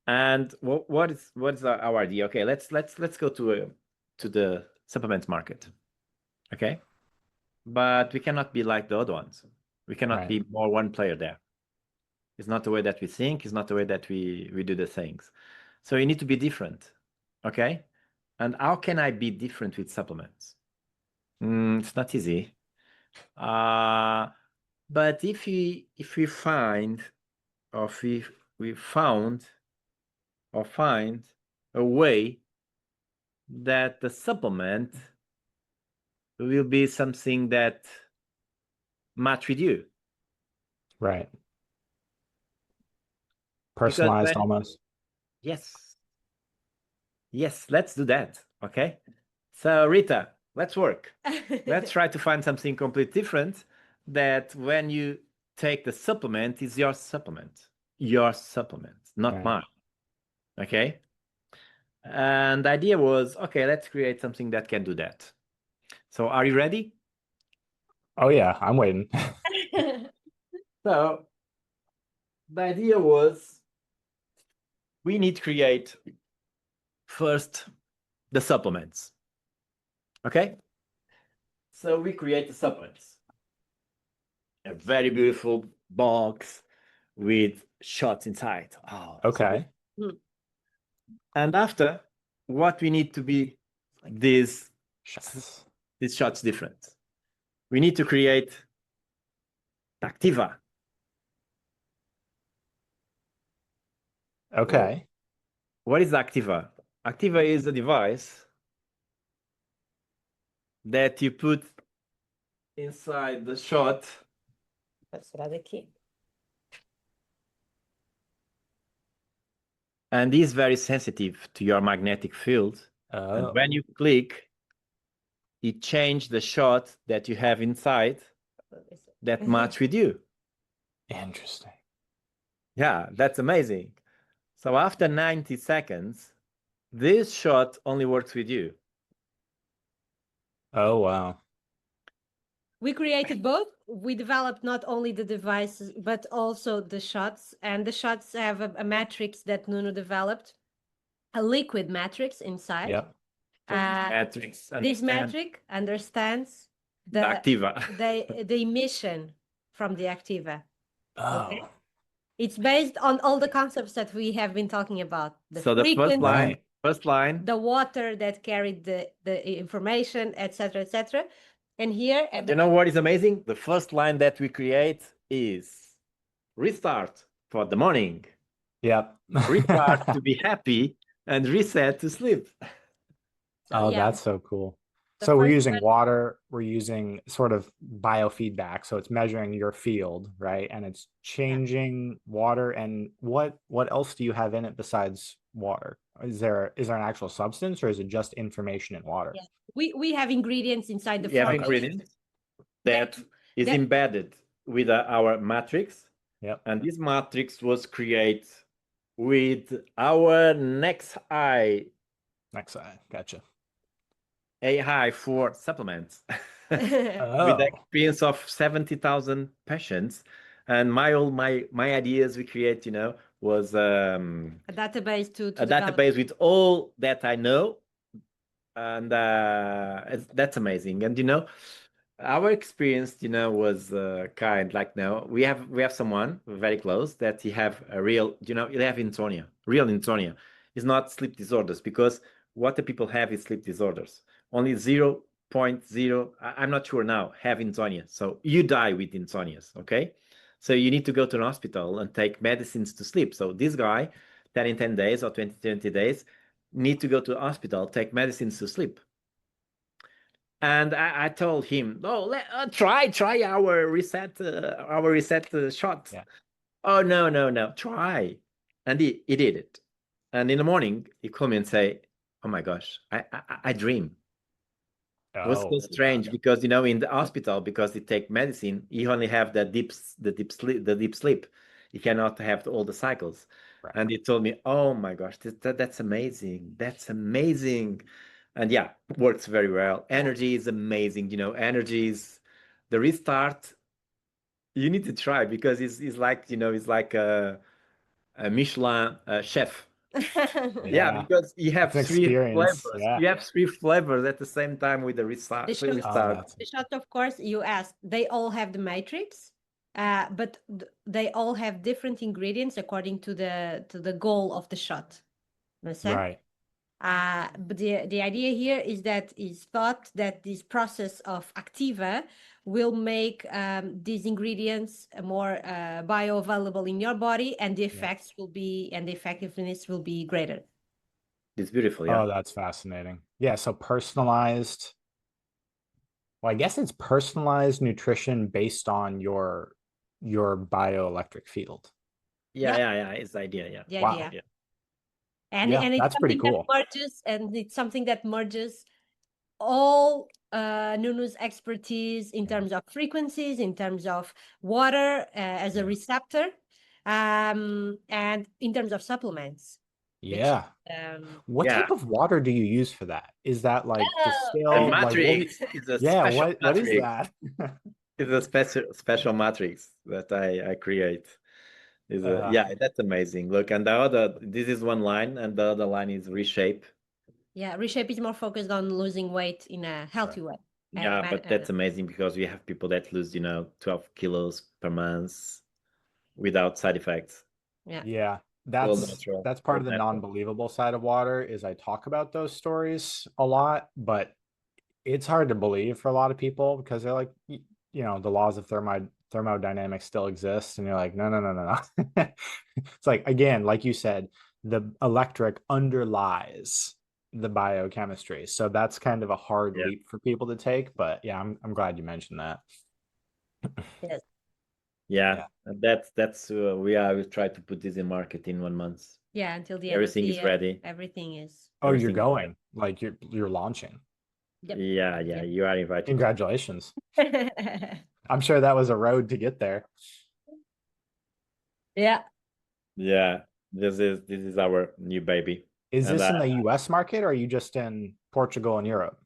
And what is our idea? Okay, let's go to the supplements market. Okay, but we cannot be like the other ones. We cannot be more one player there. It's not the way that we think. It's not the way that we do the things. So you need to be different. Okay, and how can I be different with supplements? It's not easy. But if we find or if we found or find a way that the supplement will be something that match with you. Right. Personalized almost. Yes. Yes, let's do that. Okay. So Rita, let's work. Let's try to find something completely different that when you take the supplement is your supplement. Your supplement, not mine. Okay. And the idea was, okay, let's create something that can do that. So are you ready? Oh yeah, I'm waiting. So the idea was we need to create first the supplements. Okay? So we create the supplements. A very beautiful box with shots inside. Oh, okay. So and after, what we need to be these shots different. We need to create Activa. Okay. What is Activa? Activa is a device that you put inside the shot. And is very sensitive to your magnetic field. And when you click, it changes the shot that you have inside that match with you. Interesting. Yeah, that's amazing. So after 90 seconds, this shot only works with you. Oh, wow. We created both. We developed not only the devices, but also the shots. And the shots have a matrix that Nuno developed, a liquid matrix inside. Yep. This matrix understands the Activa. the emission from the Activa. Oh. Okay? It's based on all the concepts that we have been talking about. So the first line, First line. the water that carried the information, etc., etc. And here at You know what is amazing? The first line that we create is restart for the morning, Yep. restart to be happy, and reset to sleep. Oh, yeah, that's so cool. the So we're first using one, water, we're using sort of biofeedback. So it's measuring your field, right? And it's yeah. changing water. And what else do you have in it besides water? Is there an actual substance, or is it just information in water? Yeah. We have ingredients inside the We have Okay. ingredients that is that- embedded with our matrix, Yep. and this matrix was created with our next Next slide. Gotcha. AI for supplements. With Oh, the experience of 70,000 patients, and my ideas we create, was a database to a develop. database with all that I know, and that's amazing. And our experience, was kind like now we have someone very close that he have a real, he have insomnia, real insomnia. It's not sleep disorders, because what the people have is sleep disorders. Only 0.0, I'm not sure now, have insomnia. So you die with insomnias, okay? So you need to go to an hospital and take medicines to sleep. So this guy, 10 in 10 days or 20 days, need to go to the hospital, take medicines to sleep. And I told him, "Oh, try our reset shot." yeah. Oh, no, try. And he did it. And in the morning, he called me and say, "Oh my gosh, I dream." It was so Oh, strange because in the hospital, because he take medicine, he only have the deep sleep. He cannot have all the cycles. right. And he told me, "Oh my gosh, that's amazing. That's amazing." And yeah, works very well. Energy is amazing. Energy is the restart. You need to try, because it's like it's like a Michelin chef. Yeah, Yeah. because you have It's an three experience. flavors. Yeah. You have three flavors at the same time with the restart. The shot, Oh, that's the shot, of course, you asked, they all have the matrix, but they all have different ingredients according to the goal of the shot. Understand? right. But the idea here is that is thought that this process of activa will make these ingredients more bioavailable in your body, and the effects will be, and the effectiveness will be greater. It's beautiful, yeah. Oh, that's fascinating. Yeah. So personalized. Well, I guess it's personalized nutrition based on your bioelectric field. Yeah. It's the idea, yeah. The Wow. idea. Yeah. And Yeah, it's that's pretty something that cool. merges, and it's something that merges all Nuno's expertise in terms of frequencies, in terms of water as a receptor, and in terms of supplements. Yeah. What Yeah. type of water do you use for that? Is that like The distilled? Like matrix is a yeah, special what is matrix. that? It's a special matrix that I create. Yeah, that's amazing. Look, and this is one line, and the other line is reshape. Yeah, reshape is more focused on losing weight in a healthy way. Yeah, but that's amazing, because we have people that lose, 12 kilos per month without side effects. Yeah. Yeah, All that's natural. part All of the natural. non-believable side of water is I talk about those stories a lot, but it's hard to believe for a lot of people because they're like, the laws of thermodynamics still exist, and you're like, no. It's like, again, like you said, the electric underlies the biochemistry, so that's kind of a hard leap for people to take. But yeah, I'm glad you mentioned that. Yes. Yeah, and that's we try to put this in market in 1 month. Yeah, until the Everything end is of the ready. year, everything is. Oh, you're Everything is going, like you're launching. Yep. Yeah, Yep. you are invited. Congratulations. I'm sure that was a road to get there. Yeah. Yeah, this is our new baby. Is And this in the US market, or are you just in Portugal and Europe?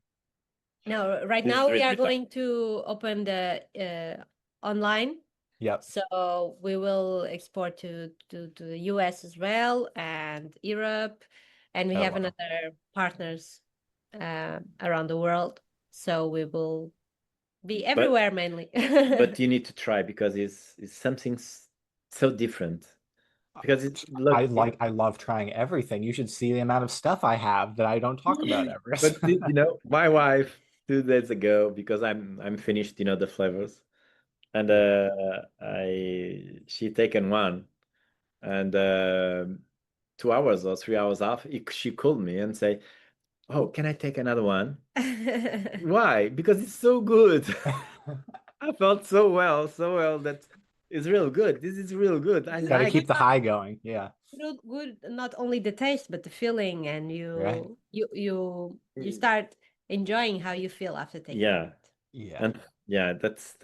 No, right This now is we are Rita. going to open the online. Yep. So we will export to the US as well, and Europe, and we Oh, have wow. another partners around the world. So we will be everywhere mainly. But you need to try, because it's something so different. because it looks. I love trying everything. You should see the amount of stuff I have that I don't talk about ever. But my wife 2 days ago, because I'm finished, the flavors, and she taken one, and 2 hours or 3 hours off, she called me and say, "Oh, can I take another one?" Why? Because it's so good. I felt so well that it's real good. This is real good. I Gotta like keep the high going. Yeah. Good, not only the taste, but the feeling, and Right. you start enjoying how you feel after taking Yeah. it. Yeah. And yeah, that's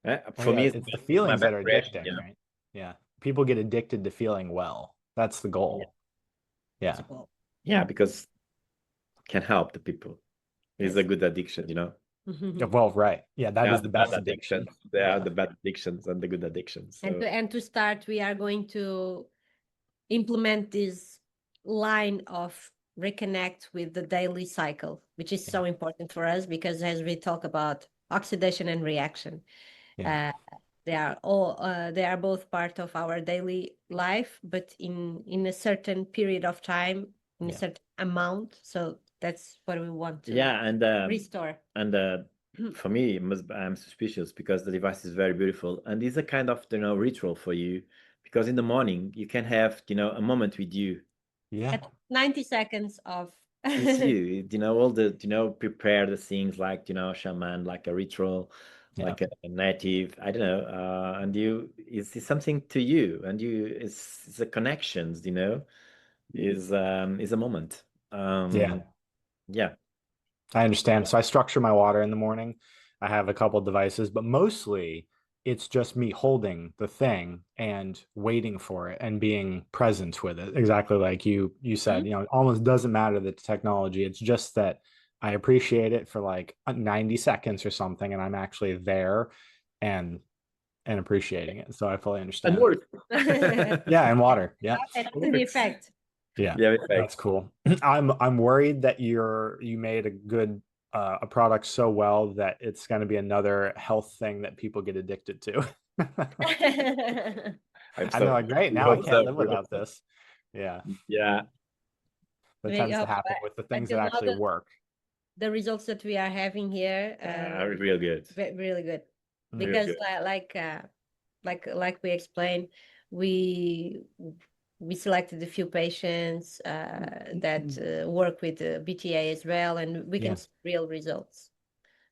Well, for yeah, me, it's the my feelings that best are reaction. addicting, right? Yeah. People get addicted to feeling well. That's the goal. That's Yeah. cool. Yeah, because can help the people. It's a good addiction, Well, right. Yeah, that Yeah, is the best addiction. There are Yeah. the bad addictions and the good addictions. So And to start, we are going to implement this line of reconnect with the daily cycle, which is so important for us because as we talk about oxidation and reaction, Yeah. they are both part of our daily life, but in a certain period of time, in a certain amount. So that's what we want to and restore. And for me, I'm suspicious because the device is very beautiful and it's a kind of ritual for you, because in the morning you can have a moment with you. Yeah. At 90 seconds of It's you, all the prepare the things like shaman, like a ritual, like a native, I don't know, and it's something to you, and it's a connections, is a moment. Yeah. I understand. So I structure my water in the morning. I have a couple devices, but mostly it's just me holding the thing and waiting for it and being present with it. Exactly like you said, it almost doesn't matter the technology. It's just that I appreciate it for like 90 seconds or something, and I'm actually there and appreciating it. So I fully understand. And water. Yeah, and water. Yeah. And the effect. Yeah, Yeah, that's cool. I'm worried that you made a good a product so well that it's going to be another health thing that people get addicted to. And they're like, great, now I can't live without this. Yeah. Yeah. That tends to happen with the things that actually work. The results that we are having here are real good. Really good. Real Because good. like we explained, we selected a few patients that work with BTA as well, and we can see real results,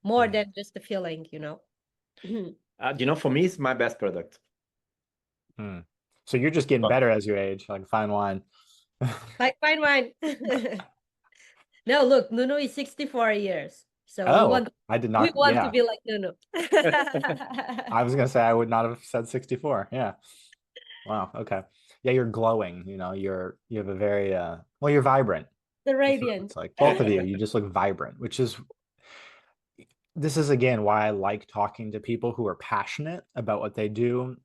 more than just the feeling, For me, it's my best product. So you're just getting better as you age, like fine wine. Like fine wine. No, look, Nuno is 64 years. So I did not. We want to be like Nuno. I was gonna say I would not have said 64. Yeah. Wow. Okay. Yeah, you're glowing. You have a very you're vibrant. The radiant. It's like both of you just look vibrant, this is again why I like talking to people who are passionate about what they do,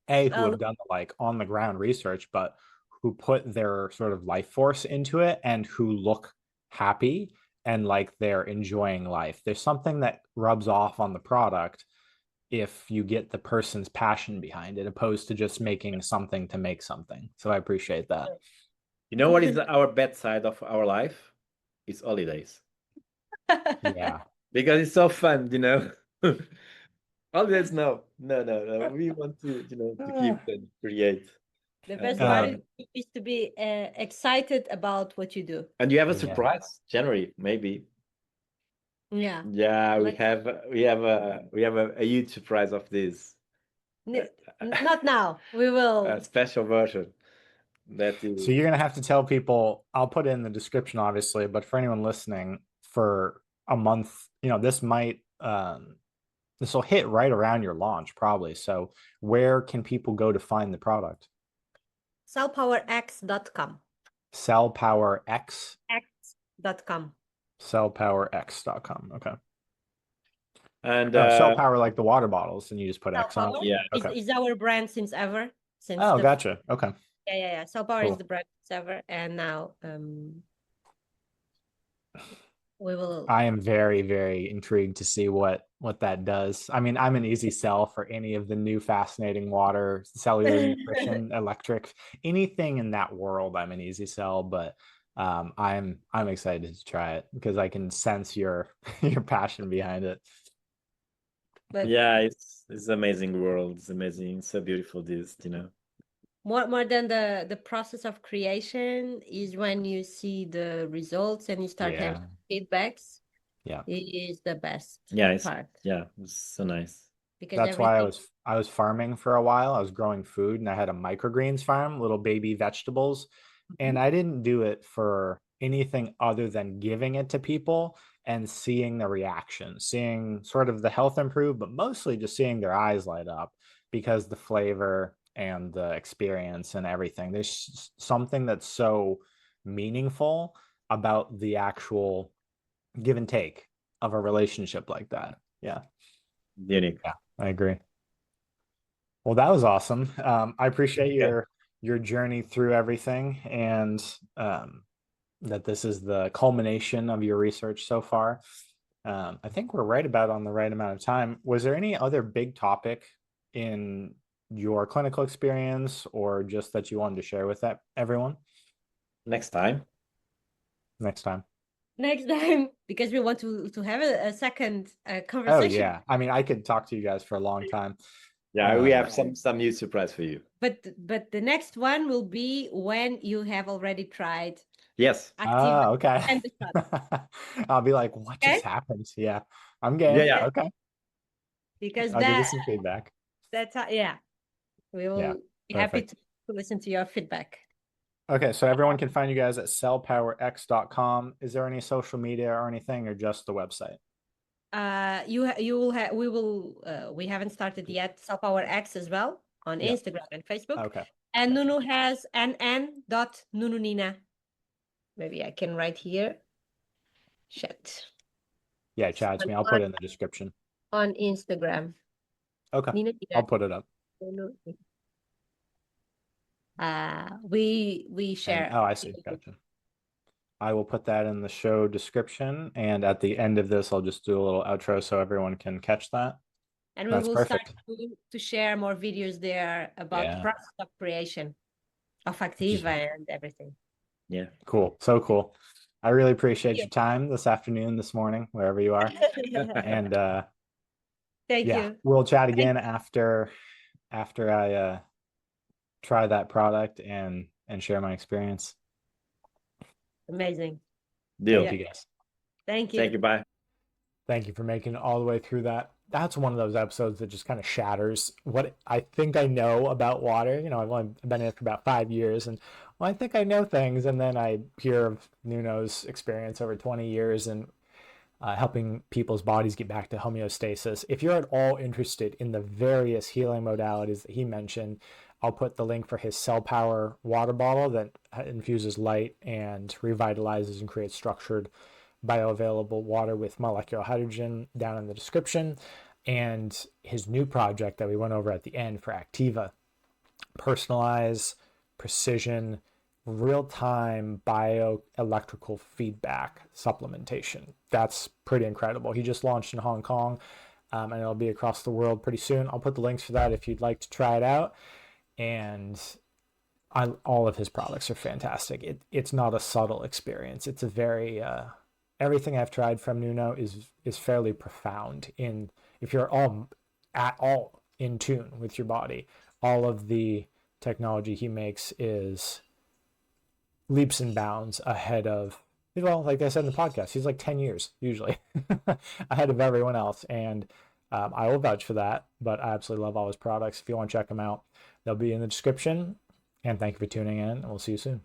who have done the on the ground research, but who put their sort of life force into it and who look happy and like they're enjoying life. There's something that rubs off on the product if you get the person's passion behind it, opposed to just making something to make something. So I appreciate that. What is our bad side of our life? It's holidays. Yeah. Because it's so fun, Holidays, no. We want to, to keep and create. The best part is to be excited about what you do. And you have a surprise, January, maybe. Yeah. Yeah, we have a huge surprise of this. Not now. We will. A special version. That is. So you're gonna have to tell people. I'll put it in the description, obviously, but for anyone listening, for a month, this might this will hit right around your launch, probably. So where can people go to find the product? CellPowerX.com. CellPowerX. X.com. CellPowerX.com. Okay. And CellPower, like the water bottles, and you just put X on it. Yeah. Okay. Is our brand since ever. Gotcha. Okay. Yeah. CellPower is the brand since ever, and now We will. I am very, very intrigued to see what that does. I mean, I'm an easy sell for any of the new fascinating water, cellular nutrition, electric, anything in that world. I'm an easy sell, but I'm excited to try it because I can sense your your passion behind it. But Yeah, it's amazing world. It's amazing. It's so beautiful, this, more than the process of creation is when you see the results and you start having Yeah. feedbacks. Yeah. It is the best part It's so nice. because That's why everything. I was farming for a while. I was growing food and I had a microgreens farm, little baby vegetables. And I didn't do it for anything other than giving it to people and seeing the reaction, seeing sort of the health improve, but mostly just seeing their eyes light up because the flavor and the experience and everything. There's something that's so meaningful about the actual give and take of a relationship like that. Yeah. Unique. Yeah, I agree. Well, that was awesome. I appreciate your journey through everything and that this is the culmination of your research so far. I think we're right about on the right amount of time. Was there any other big topic in your clinical experience or just that you wanted to share with everyone? Next time. Next time. Next time, because we want to have a second Oh conversation. yeah. I mean, I could talk to you guys for a long time. Yeah, we have some new surprise for you. But the next one will be when you have already tried Yes. active Okay. and the shot. I'll be like, what Okay? just happened? Yeah, I'm game. Yeah. Okay. Because I'll give you some feedback. that's yeah. We will Yeah, be happy perfect. to listen to your feedback. Okay, so everyone can find you guys at cellpowerx.com. Is there any social media or anything, or just the website? You will have we haven't started yet CellPowerX as well on Yeah. Instagram and Facebook. Okay. And Nuno has nn.nunonina. Maybe I can write here. Shit. Yeah, chat me. I'll put it in the description. On Instagram. Okay. Nina, I'll put it up. We share. Oh, I see. Gotcha. I will put that in the show description, and at the end of this, I'll just do a little outro so everyone can catch that. And we That's will perfect. start to share more videos there about the process of creation of Activa and everything. Yeah. Cool. So cool. I really appreciate your time this afternoon, this morning, wherever you are. And Thank you. We'll chat again after I try that product and share my experience. Amazing. Deal. Thank you guys. Thank you. Thank you. Bye. Thank you for making it all the way through that. That's one of those episodes that just kind of shatters what I think I know about water. You know, I've only been in it for about 5 years, and well, I think I know things, and then I hear of Nuno's experience over 20 years and helping people's bodies get back to homeostasis. If you're at all interested in the various healing modalities that he mentioned, I'll put the link for his CellPower water bottle that infuses light and revitalizes and creates structured bioavailable water with molecular hydrogen down in the description, and his new project that we went over at the end for Activa, personalize, precision, real-time bioelectrical feedback supplementation. That's pretty incredible. He just launched in Hong Kong, and it'll be across the world pretty soon. I'll put the links for that if you'd like to try it out. And all of his products are fantastic. It's not a subtle experience. It's a very everything I've tried from Nuno is fairly profound. In if you're at all in tune with your body, all of the technology he makes is leaps and bounds ahead of, well, like I said in the podcast, he's like 10 years usually ahead of everyone else. And I will vouch for that, but I absolutely love all his products. If you want to check them out, they'll be in the description. And thank you for tuning in, and we'll see you soon.